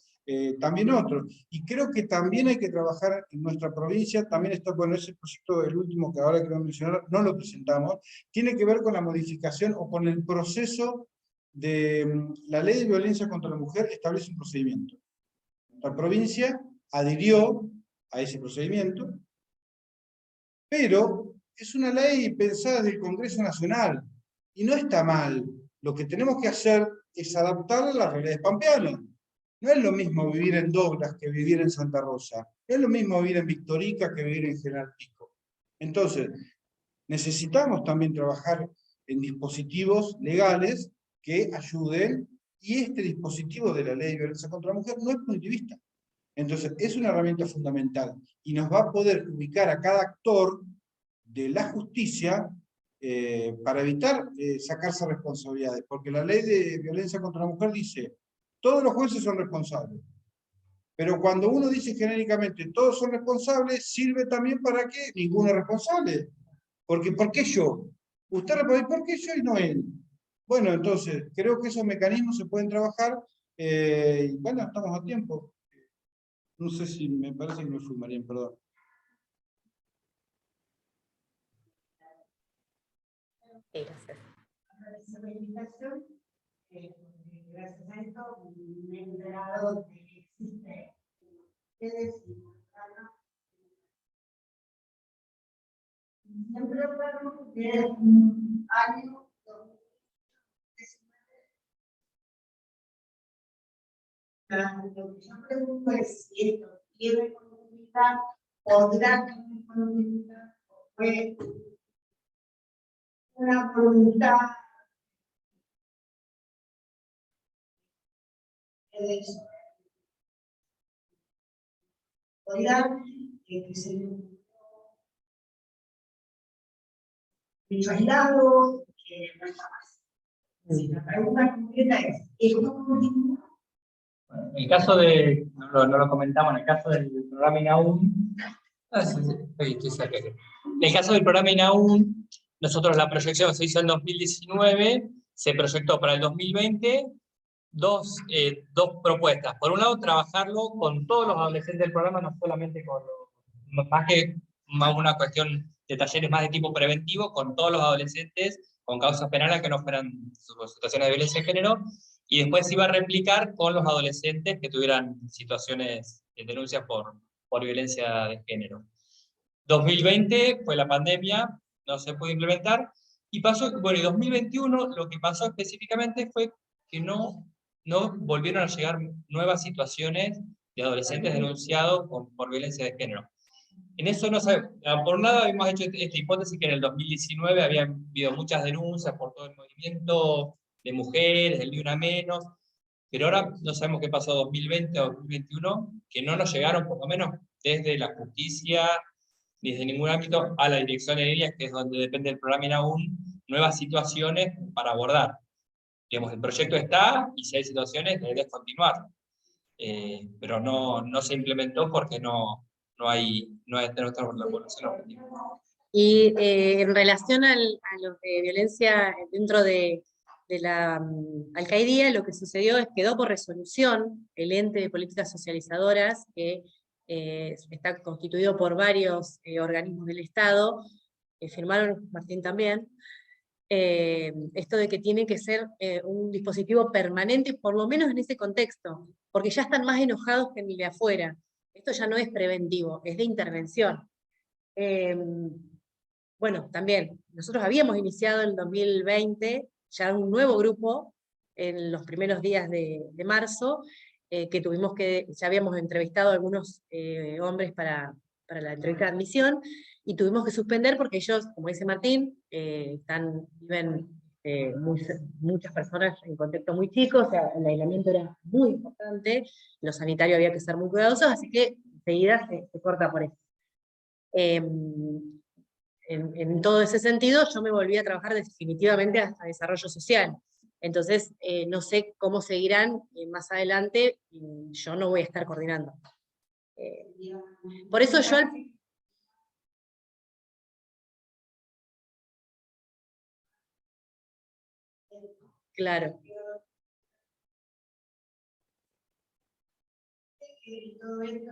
[SPEAKER 1] también otros. Y creo que también hay que trabajar en nuestra provincia, también está, bueno, ese proyecto, el último que ahora quiero mencionar, no lo presentamos, tiene que ver con la modificación o con el proceso de la ley de violencia contra la mujer, establece un procedimiento. Nuestra provincia adhirió a ese procedimiento, pero es una ley pensada desde el Congreso Nacional, y no está mal. Lo que tenemos que hacer es adaptarla a las realidades pampeanas. No es lo mismo vivir en Douglas que vivir en Santa Rosa. No es lo mismo vivir en Victorica que vivir en General Pico. Entonces, necesitamos también trabajar en dispositivos legales que ayuden, y este dispositivo de la ley de violencia contra la mujer no es punitivista. Entonces, es una herramienta fundamental, y nos va a poder ubicar a cada actor de la justicia para evitar sacarse responsabilidades, porque la ley de violencia contra la mujer dice, todos los jueces son responsables, pero cuando uno dice genéricamente todos son responsables, sirve también para que ninguno es responsable, porque ¿por qué yo? Usted responde, ¿por qué yo y no él? Bueno, entonces, creo que esos mecanismos se pueden trabajar, y bueno, estamos a tiempo. No sé si me parece que me fui, Marín, perdón.
[SPEAKER 5] Sí, gracias.
[SPEAKER 11] Agradecer la invitación. Gracias a esto me he enterado de que existe ustedes y siempre hablamos de un año 2019. Lo que yo pregunto es si esto tiene continuidad, podrá tener continuidad, o fue una voluntad de eso. Que se hecho aislado, que no está más. La pregunta concreta es, ¿esto continúa?
[SPEAKER 6] En el caso de, no lo comentamos, en el caso del programa INAUM, en el caso del programa INAUM, nosotros la proyección se hizo en 2019, se proyectó para el 2020, dos propuestas. Por un lado, trabajarlo con todos los adolescentes del programa, no solamente con los, más que una cuestión de talleres más de tipo preventivo, con todos los adolescentes con causas penales que no fueran situaciones de violencia de género, y después se iba a replicar con los adolescentes que tuvieran situaciones de denuncias por violencia de género. 2020 fue la pandemia, no se pudo implementar, y pasó, bueno, y 2021 lo que pasó específicamente fue que no volvieron a llegar nuevas situaciones de adolescentes denunciados por violencia de género. En eso no sabemos, por un lado habíamos hecho esta hipótesis que en el 2019 habían habido muchas denuncias por todo el movimiento de mujeres, del Ni Una Menos, pero ahora no sabemos qué pasó 2020 o 2021, que no nos llegaron, por lo menos desde la justicia, desde ningún ámbito, a la dirección de líneas, que es donde depende del programa INAUM, nuevas situaciones para abordar. Digamos, el proyecto está, y si hay situaciones, la idea es continuar. Pero no se implementó porque no está la población objetiva.
[SPEAKER 3] Y en relación a lo de violencia dentro de la alcaldía, lo que sucedió es que quedó por resolución el ente de políticas socializadoras, que está constituido por varios organismos del Estado, firmaron Martín también, esto de que tiene que ser un dispositivo permanente, por lo menos en ese contexto, porque ya están más enojados que en el de afuera. Esto ya no es preventivo, es de intervención. Bueno, también, nosotros habíamos iniciado en 2020 ya un nuevo grupo en los primeros días de marzo, ya habíamos entrevistado a algunos hombres para la entrevista de admisión, y tuvimos que suspender porque ellos, como dice Martín, viven muchas personas en contexto muy chicos, o sea, el aislamiento era muy importante, lo sanitario había que ser muy cuidadosos, así que enseguida se corta por eso. En todo ese sentido, yo me volví a trabajar definitivamente a desarrollo social. Entonces, no sé cómo seguirán más adelante, y yo no voy a estar coordinando. Por eso yo Claro.
[SPEAKER 11] Todo esto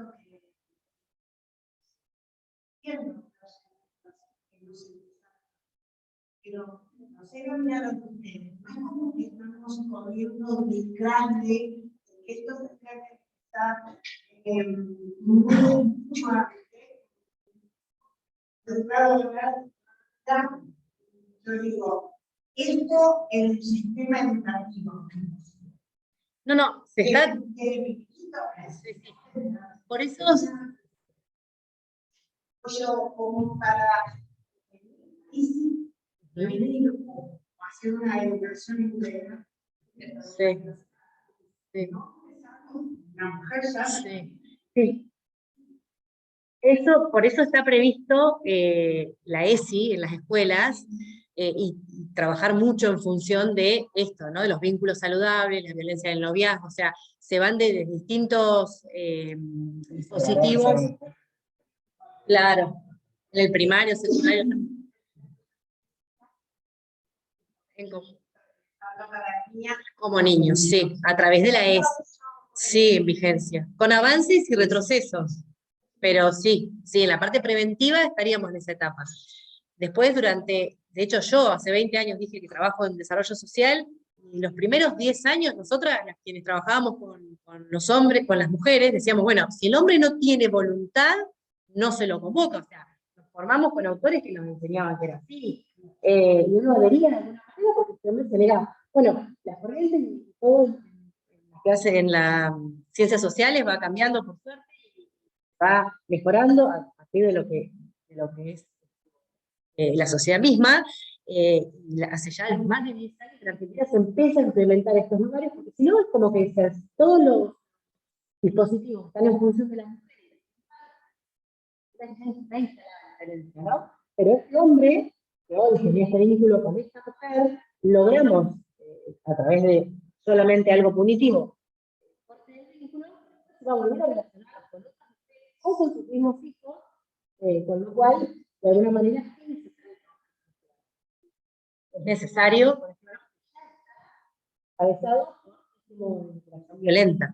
[SPEAKER 11] pero no sé dónde hablan ustedes, más como que estamos corriendo muy grande, esto se trata de estar muy yo digo, esto en el sistema educativo.
[SPEAKER 3] No, se está... Por eso...
[SPEAKER 11] Yo, como para hacer una educación integral.
[SPEAKER 3] Sí.
[SPEAKER 11] La mujer sabe.
[SPEAKER 3] Sí. Por eso está previsto la ESI en las escuelas, y trabajar mucho en función de esto, ¿no? De los vínculos saludables, la violencia del noviazgo, o sea, se van de distintos dispositivos. Claro, en el primario, secundario. Como niños, sí, a través de la ESI. Sí, en vigencia. Con avances y retrocesos. Pero sí, en la parte preventiva estaríamos en esa etapa. Después, de hecho yo hace 20 años dije que trabajo en desarrollo social, y los primeros 10 años nosotras, quienes trabajábamos con los hombres, con las mujeres, decíamos, bueno, si el hombre no tiene voluntad, no se lo convoca, o sea, nos formamos con autores que nos enseñaban que era así, y uno debería de alguna manera, porque este hombre se nega. Bueno, las corrientes y todo que hace en las ciencias sociales va cambiando por suerte, va mejorando a partir de lo que es la sociedad misma. Hace ya más de 10 años que en Argentina se empieza a implementar estos lugares, porque si no es como que todos los dispositivos están en función de las mujeres, ¿no? Pero este hombre, que hoy tenía este vínculo con esta mujer, logramos, a través de solamente algo punitivo, va a volver a relacionar con otras mujeres o con sus mismos hijos, con lo cual, de alguna manera, es necesario, por ejemplo, atravesado como vinculación violenta.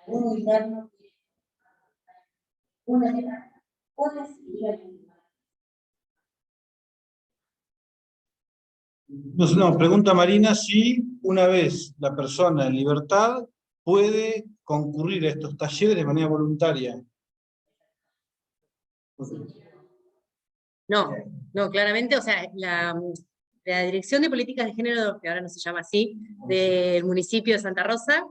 [SPEAKER 11] Un interno, una
[SPEAKER 1] No, pregunta Marina si una vez la persona en libertad puede concurrir a estos talleres de manera voluntaria.
[SPEAKER 3] No, claramente, o sea, la Dirección de Políticas de Género, que ahora no se llama así, del municipio de Santa Rosa,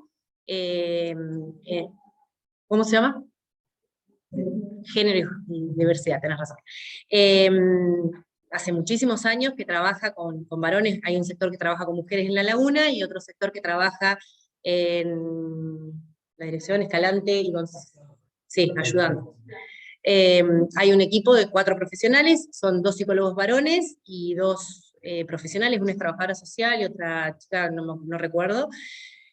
[SPEAKER 3] ¿cómo se llama? Género y diversidad, tenés razón. Hace muchísimos años que trabaja con varones, hay un sector que trabaja con mujeres en La Laguna, y otro sector que trabaja en la Dirección Escalante y sí, ayudando. Hay un equipo de 4 profesionales, son 2 psicólogos varones y 2 profesionales, una es trabajadora social y otra chica, no recuerdo.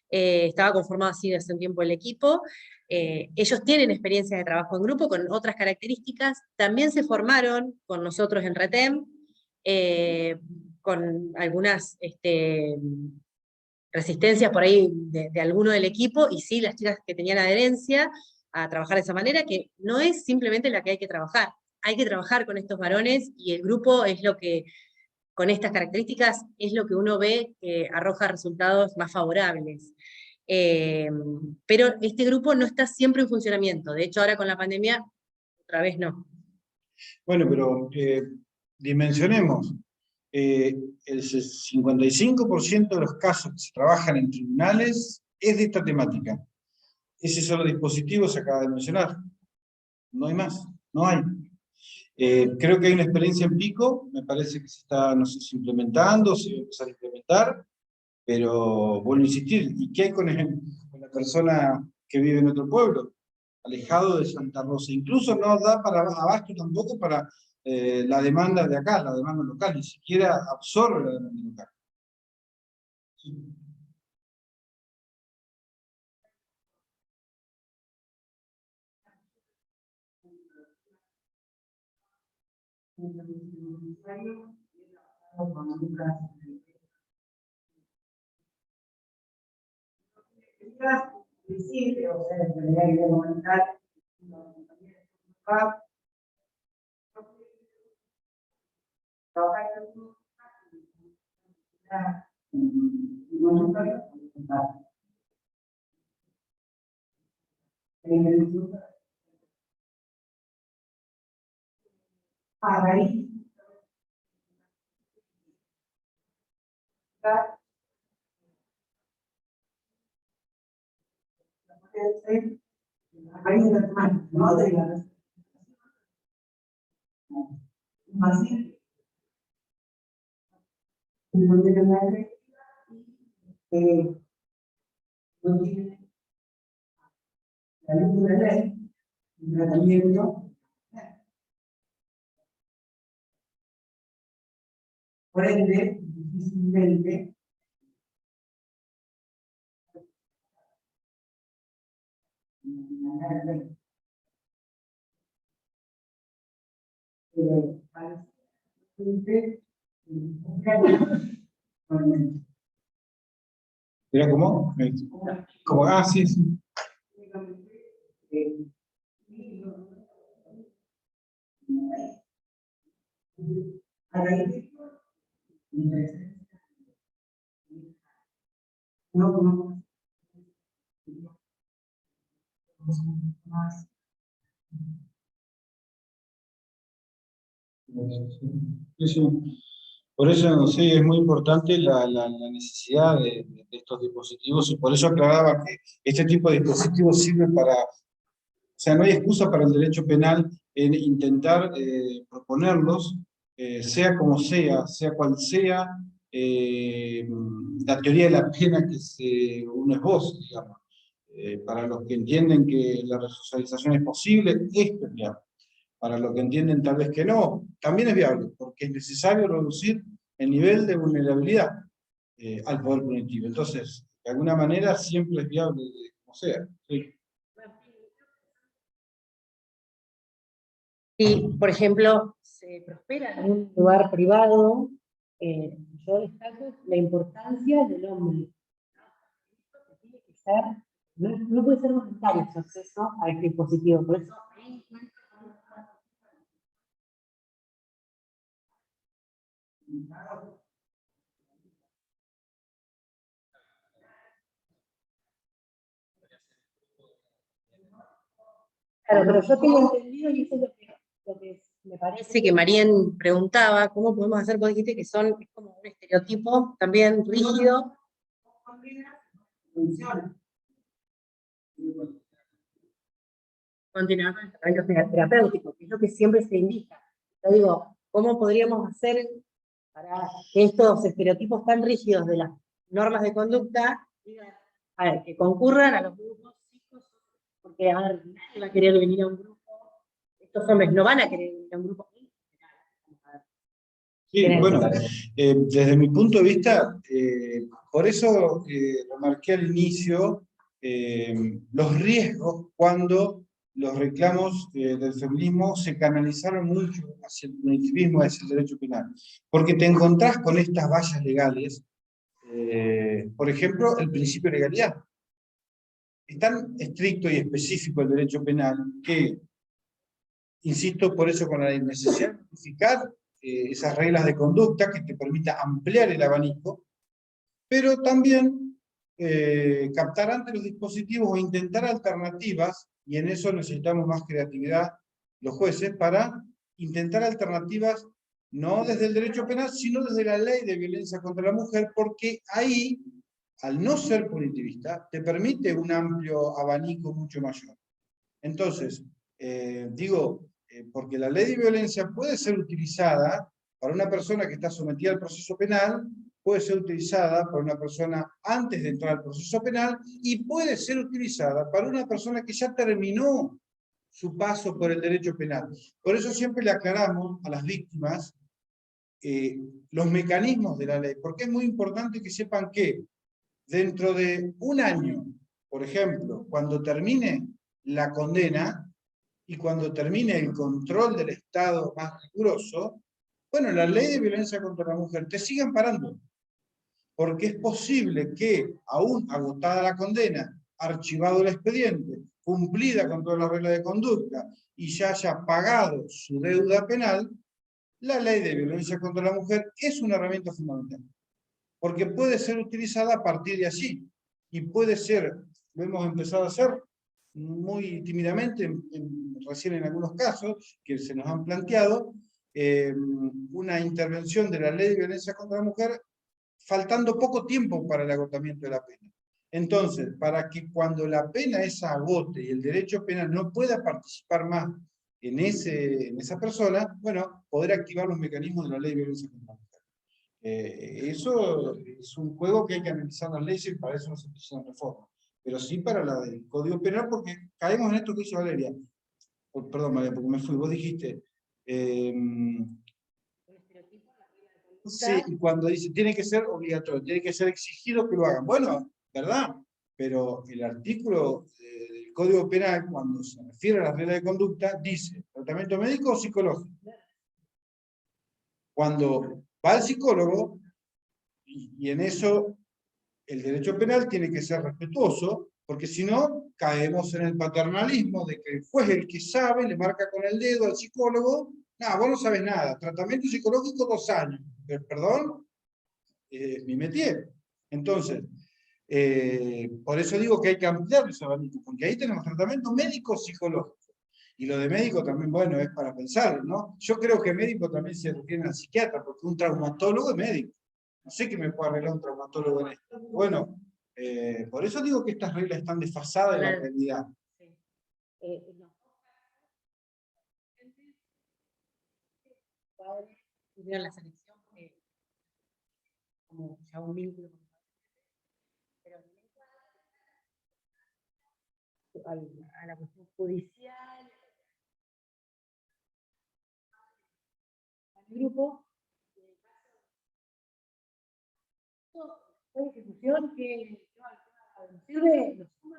[SPEAKER 3] Estaba conformado así desde hace un tiempo el equipo. Ellos tienen experiencia de trabajo en grupo con otras características, también se formaron con nosotros en RETEM, con algunas resistencias por ahí de alguno del equipo, y sí las chicas que tenían adherencia a trabajar de esa manera, que no es simplemente la que hay que trabajar con estos varones, y el grupo es lo que, con estas características, es lo que uno ve que arroja resultados más favorables. Pero este grupo no está siempre en funcionamiento, de hecho ahora con la pandemia, otra vez no.
[SPEAKER 1] Bueno, pero dimensionemos. El 55% de los casos que se trabajan en tribunales es de esta temática. Ese solo dispositivo se acaba de mencionar. No hay más, no hay. Creo que hay una experiencia en Pico, me parece que se está, no sé si implementando, si va a empezar a implementar, pero vuelvo a insistir, ¿y qué hay con la persona que vive en otro pueblo? Alejado de Santa Rosa. Incluso no da para abasto tampoco para la demanda de acá, la demanda local, ni siquiera absorbe la demanda local. Sí.
[SPEAKER 11] Decir, o sea, en realidad hay que comentar, a raíz ¿no? De la no tiene la luz de la ley, el tratamiento, por ende, difícilmente
[SPEAKER 1] ¿Era cómo? Como, ah, sí, sí.
[SPEAKER 11] no.
[SPEAKER 1] Sí, sí. Por eso sí, es muy importante la necesidad de estos dispositivos, y por eso aclaraba que este tipo de dispositivos sirve para, o sea, no hay excusa para el derecho penal en intentar proponerlos, sea como sea cual sea la teoría de la pena que uno esboza, digamos. Para los que entienden que la resocialización es posible, esto es viable. Para los que entienden tal vez que no, también es viable, porque es necesario reducir el nivel de vulnerabilidad al poder punitivo. Entonces, de alguna manera, siempre es viable, como sea. ¿Sí?
[SPEAKER 3] Si, por ejemplo, se prospera en un lugar privado, yo destaco la importancia del hombre. Tiene que ser, no puede ser voluntario su acceso a este dispositivo. Por eso, claro, pero yo tengo entendido, y eso es lo que me parece que Marien preguntaba, ¿cómo podemos hacer? Vos dijiste que es como un estereotipo también rígido. Continuar con el tratamiento terapéutico, que es lo que siempre se indica. Yo digo, ¿cómo podríamos hacer para que estos estereotipos tan rígidos de las normas de conducta, a ver, que concurran a los grupos chicos? Porque, a ver, nadie va a querer venir a un grupo, estos hombres no van a querer venir a un grupo.
[SPEAKER 1] Sí, bueno, desde mi punto de vista, por eso remarqué al inicio los riesgos cuando los reclamos del feminismo se canalizaron mucho hacia el punitivismo, hacia el derecho penal. Porque te encontrás con estas vallas legales, por ejemplo, el principio de legalidad. Es tan estricto y específico el derecho penal que, insisto por eso con la necesidad de modificar esas reglas de conducta que te permita ampliar el abanico, pero también captar antes los dispositivos o intentar alternativas, y en eso necesitamos más creatividad los jueces, para intentar alternativas no desde el derecho penal, sino desde la ley de violencia contra la mujer, porque ahí, al no ser punitivista, te permite un amplio abanico mucho mayor. Entonces, porque la ley de violencia puede ser utilizada para una persona que está sometida al proceso penal, puede ser utilizada para una persona antes de entrar al proceso penal, y puede ser utilizada para una persona que ya terminó su paso por el derecho penal. Por eso siempre le aclaramos a las víctimas los mecanismos de la ley, porque es muy importante que sepan que dentro de un año, por ejemplo, cuando termine la condena, y cuando termine el control del Estado más riguroso, bueno, la ley de violencia contra la mujer te sigue amparando. Porque es posible que, aún agotada la condena, archivado el expediente, cumplida con todas las reglas de conducta, y ya haya pagado su deuda penal, la ley de violencia contra la mujer es una herramienta fundamental. Porque puede ser utilizada a partir de allí. Y puede ser, lo hemos empezado a hacer muy tímidamente, recién en algunos casos que se nos han planteado, una intervención de la ley de violencia contra la mujer faltando poco tiempo para el agotamiento de la pena. Entonces, para que cuando la pena esa agote y el derecho penal no pueda participar más en esa persona, bueno, poder activar los mecanismos de la ley de violencia contra la mujer. Eso es un juego que hay que analizar las leyes, y para eso no se necesitan reformas. Pero sí para la del Código Penal, porque caemos en esto que hizo Valeria. Perdón, María, porque me fui. Vos dijiste... sí, y cuando dice, tiene que ser obligatorio, tiene que ser exigido que lo hagan. Bueno, ¿verdad? Pero el artículo del Código Penal, cuando se refiere a las reglas de conducta, dice, tratamiento médico o psicológico. Cuando va al psicólogo, y en eso el derecho penal tiene que ser respetuoso, porque si no, caemos en el paternalismo de que el juez, el que sabe, le marca con el dedo al psicólogo, no, vos no sabés nada, tratamiento psicológico 2 años, perdón, mi métier. Entonces, por eso digo que hay que ampliar ese abanico, porque ahí tenemos tratamiento médico-psicológico. Y lo de médico también, bueno, es para pensar, ¿no? Yo creo que médico también se refiere al psiquiatra, porque un traumatólogo es médico. No sé qué me puede arreglar un traumatólogo en esto. Bueno, por eso digo que estas reglas están desfasadas de la realidad.
[SPEAKER 3] Tuvieron la selección como ya un vínculo, pero a la cuestión judicial, al grupo, una discusión que no sirve, lo suma,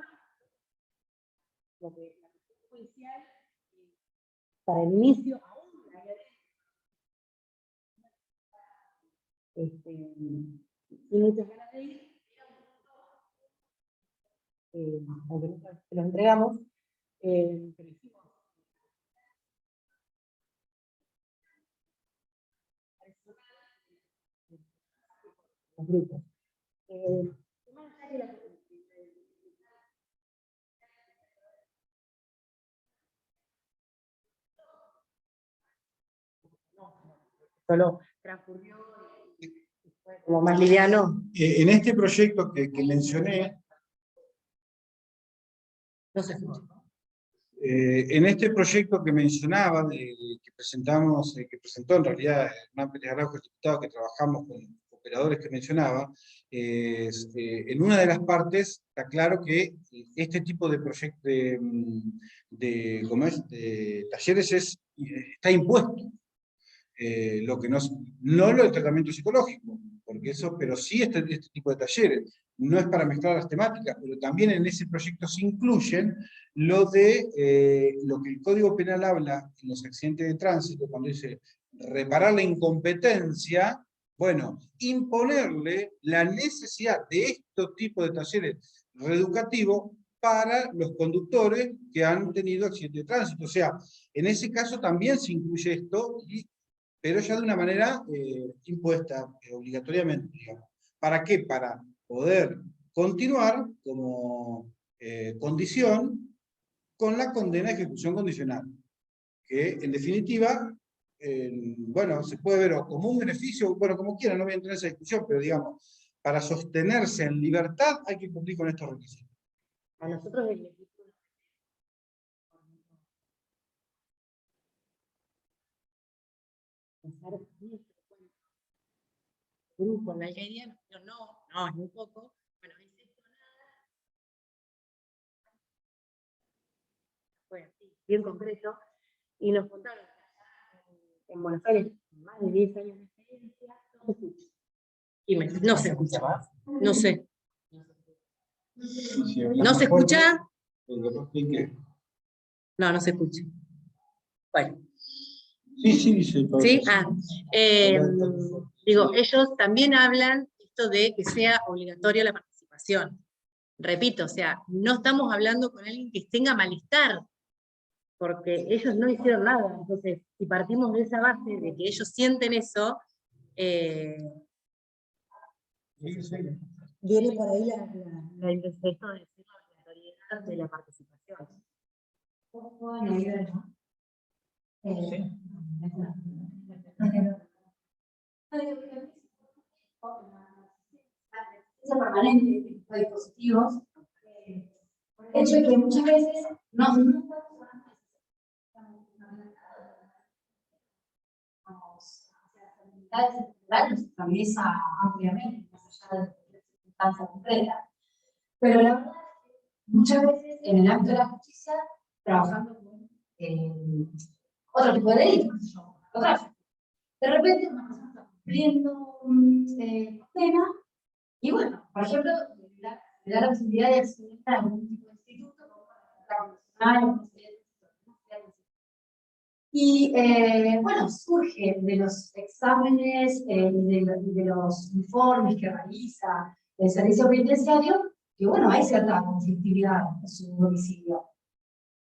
[SPEAKER 3] lo que la cuestión judicial, para el inicio, aún la sin muchas ganas de ir, aunque nunca se los entregamos, pero hicimos los grupos. Solo transcurrió y fue como más liviano.
[SPEAKER 1] En este proyecto que mencioné,
[SPEAKER 3] no se escucha.
[SPEAKER 1] En este proyecto que mencionaba, que presentó en realidad Hernán Pérez Araujo, el diputado, que trabajamos con los operadores que mencionaba, en una de las partes está claro que este tipo de proyectos de talleres está impuesto. Lo que no lo del tratamiento psicológico, porque eso, pero sí este tipo de talleres. no es para mezclar las temáticas, pero también en ese proyecto se incluyen lo de lo que el Código Penal habla en los accidentes de tránsito, cuando dice reparar la incompetencia, bueno, imponerle la necesidad de estos tipos de talleres reeducativos para los conductores que han tenido accidentes de tránsito. O sea, en ese caso también se incluye esto, pero ya de una manera impuesta, obligatoriamente, digamos. ¿Para qué? Para poder continuar como condición con la condena de ejecución condicional, que en definitiva, bueno, se puede ver o como un beneficio, bueno, como quiera, no voy a entrar en esa discusión, pero digamos, para sostenerse en libertad hay que cumplir con estos requisitos.
[SPEAKER 3] A nosotros el grupo en la idea, no, es muy poco. Bueno, es esto nada. Fue así, bien concreto. Y nos contaron que en Buenos Aires, más de 10 años de experiencia, no se escucha. Y no se escucha más. No sé. ¿No se escucha? No, no se escucha. Bueno.
[SPEAKER 1] Sí.
[SPEAKER 3] ¿Sí? Digo, ellos también hablan esto de que sea obligatoria la participación. Repito, o sea, no estamos hablando con alguien que tenga malestar, porque ellos no hicieron nada. Entonces, si partimos de esa base de que ellos sienten eso, viene por ahí la intención de decir la obligatoriedad de la participación.
[SPEAKER 11] Permanente de estos dispositivos, por el hecho de que muchas veces no estamos nuestra mesa ampliamente, más allá de la circunstancia concreta. Pero la verdad, muchas veces en el ámbito de la justicia, trabajando con otro tipo de delitos, narcotráfico. De repente una persona está cumpliendo pena, y bueno, por ejemplo, le da la posibilidad de acceder a algún tipo de instituto, como la condicional, y bueno, surge de los exámenes y de los informes que realiza el servicio penitenciario, que bueno, hay cierta conflictividad en su domicilio.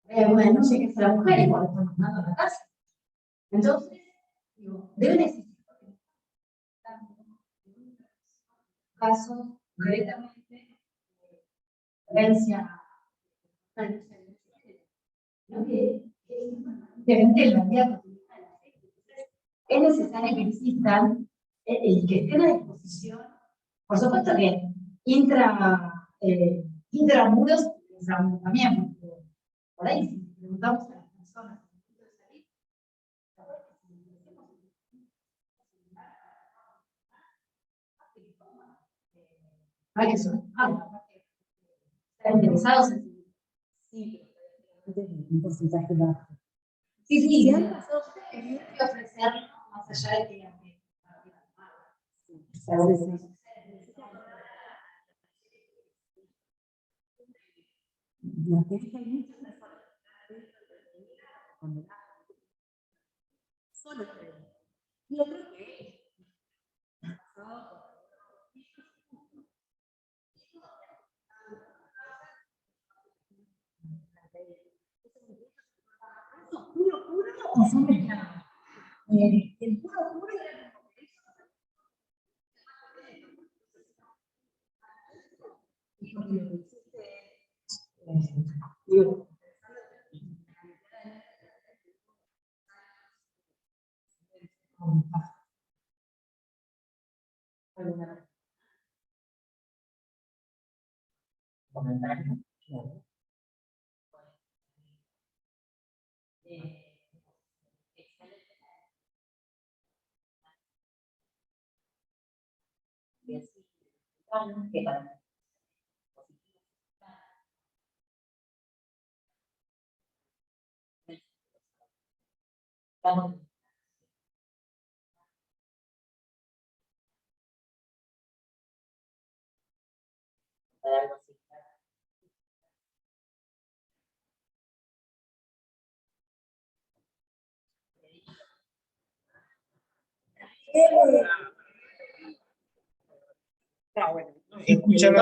[SPEAKER 11] Bueno, no sé qué es la mujer y cuando están mandando a la casa. Entonces, digo, deben existir casos concretamente violencia, ¿no? Que permite el candidato. Es necesario que existan y que estén a disposición, por supuesto que intramuros también, porque por ahí si preguntamos a las personas hay que estar interesados en un porcentaje bajo. Sí, han pasado que ofrecer más allá de que yo creo que el puro
[SPEAKER 3] para algo así.
[SPEAKER 1] Escuchar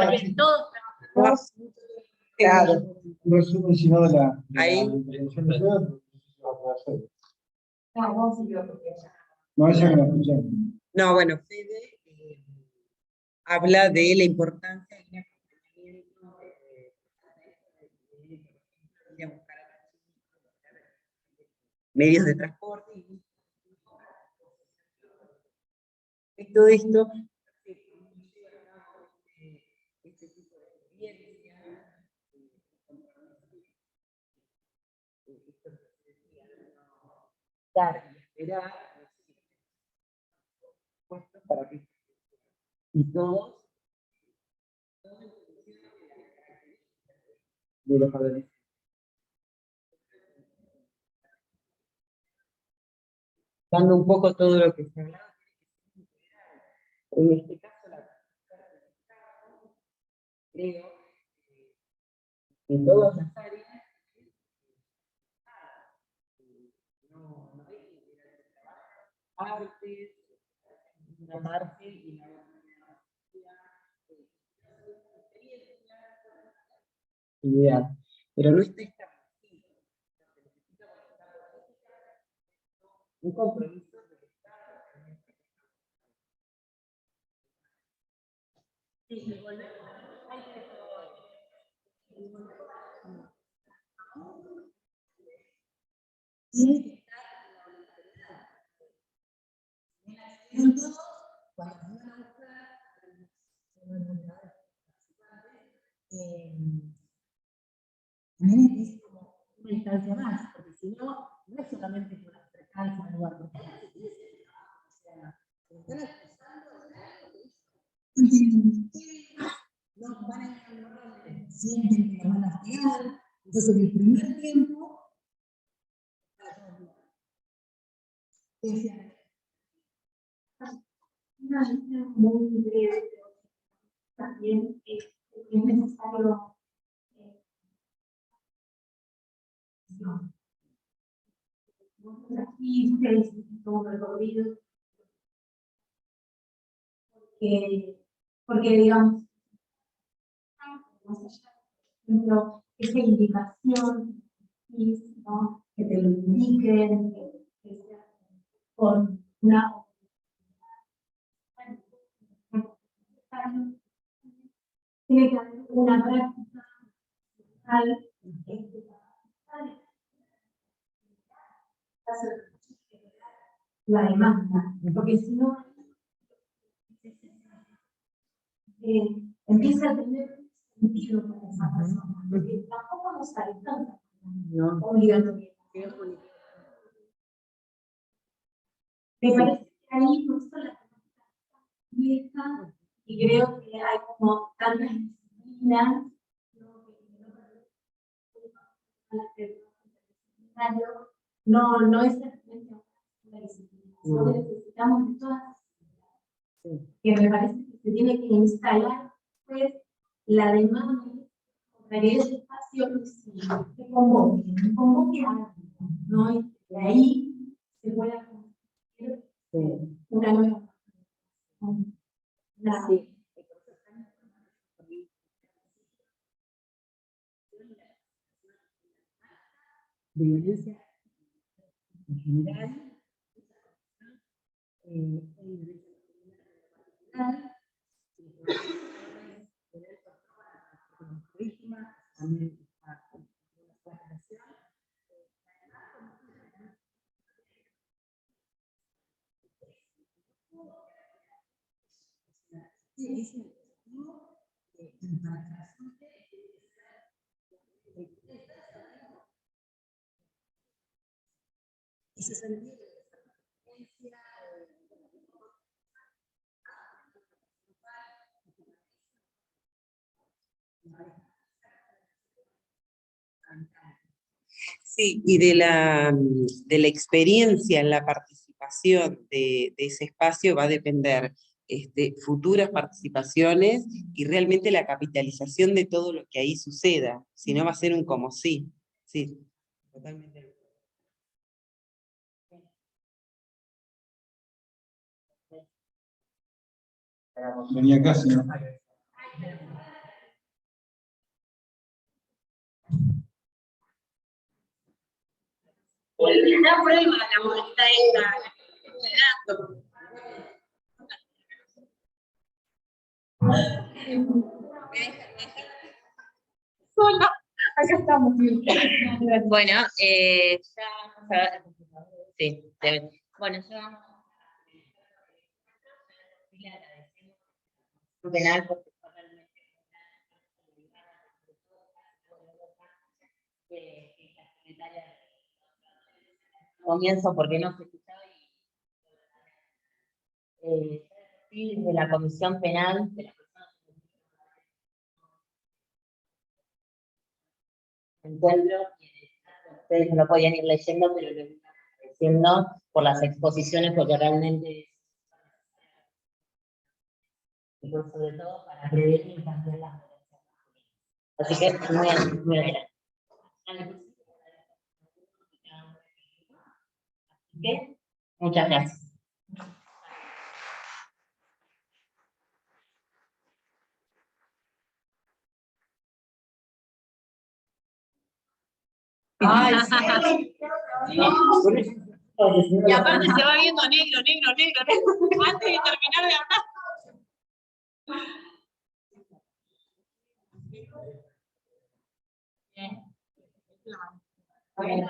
[SPEAKER 3] Todos claro.
[SPEAKER 1] un resumen, sino de la
[SPEAKER 3] Ahí.
[SPEAKER 1] introducción de la
[SPEAKER 11] No, vos sí lo que
[SPEAKER 1] no, esa que la escuchamos.
[SPEAKER 8] No, bueno, Fede habla de la importancia de un acompañamiento de ir a buscar a la chica, medios de transporte y todo esto este tipo de experiencia, dar y esperar para que y todos de los adolescentes. Dando un poco todo lo que se hablaba, en este caso la creo que en todas las áreas no hay artes, una parte y la ideal, pero no está establecido. Un compromiso del Estado. Sí,
[SPEAKER 11] también es como una instancia más, porque si no, no es solamente por acercarse al lugar, porque no van a ir al lugar donde sienten que la van a pegar, entonces en el primer tiempo una lista muy breve, también es necesario aquí ustedes todo un recorrido porque digamos más allá, por ejemplo, esa indicación, ¿no? Que te lo indiquen, que sea con una tiene que haber una práctica la demanda, porque si no empieza a tener sentido para esa persona, porque tampoco nos alcanza obligatoriamente. Me parece que ahí por eso la temática y creo que hay como tantas disciplinas no es simplemente una disciplina, sino que necesitamos de todas las disciplinas. Que me parece que se tiene que instalar pues la demanda para que ese espacio que convoque a algo, ¿no? Y de ahí se pueda construir una nueva
[SPEAKER 8] de violencia en general, también ese sentido de sí, y de la experiencia en la participación de ese espacio va a depender futuras participaciones y realmente la capitalización de todo lo que ahí suceda, si no va a ser un como sí. Sí, totalmente.
[SPEAKER 1] Venía casi, ¿no?
[SPEAKER 3] La prueba, la monedita esta,
[SPEAKER 7] Sola. Acá estamos.
[SPEAKER 2] Bueno, ya vamos a... Sí, bueno, ya vamos a... penal porque comienzo porque no se escuchaba y de la comisión penal de las personas encuentro, ustedes no lo podían ir leyendo, pero lo están diciendo por las exposiciones, porque realmente y sobre todo para prevenir también las violencias. Así que muy bien. Así que, muchas gracias.
[SPEAKER 3] Ay, sí. Y aparte se va viendo negro, negro, negro, negro, antes de terminar de hablar.
[SPEAKER 2] Bien.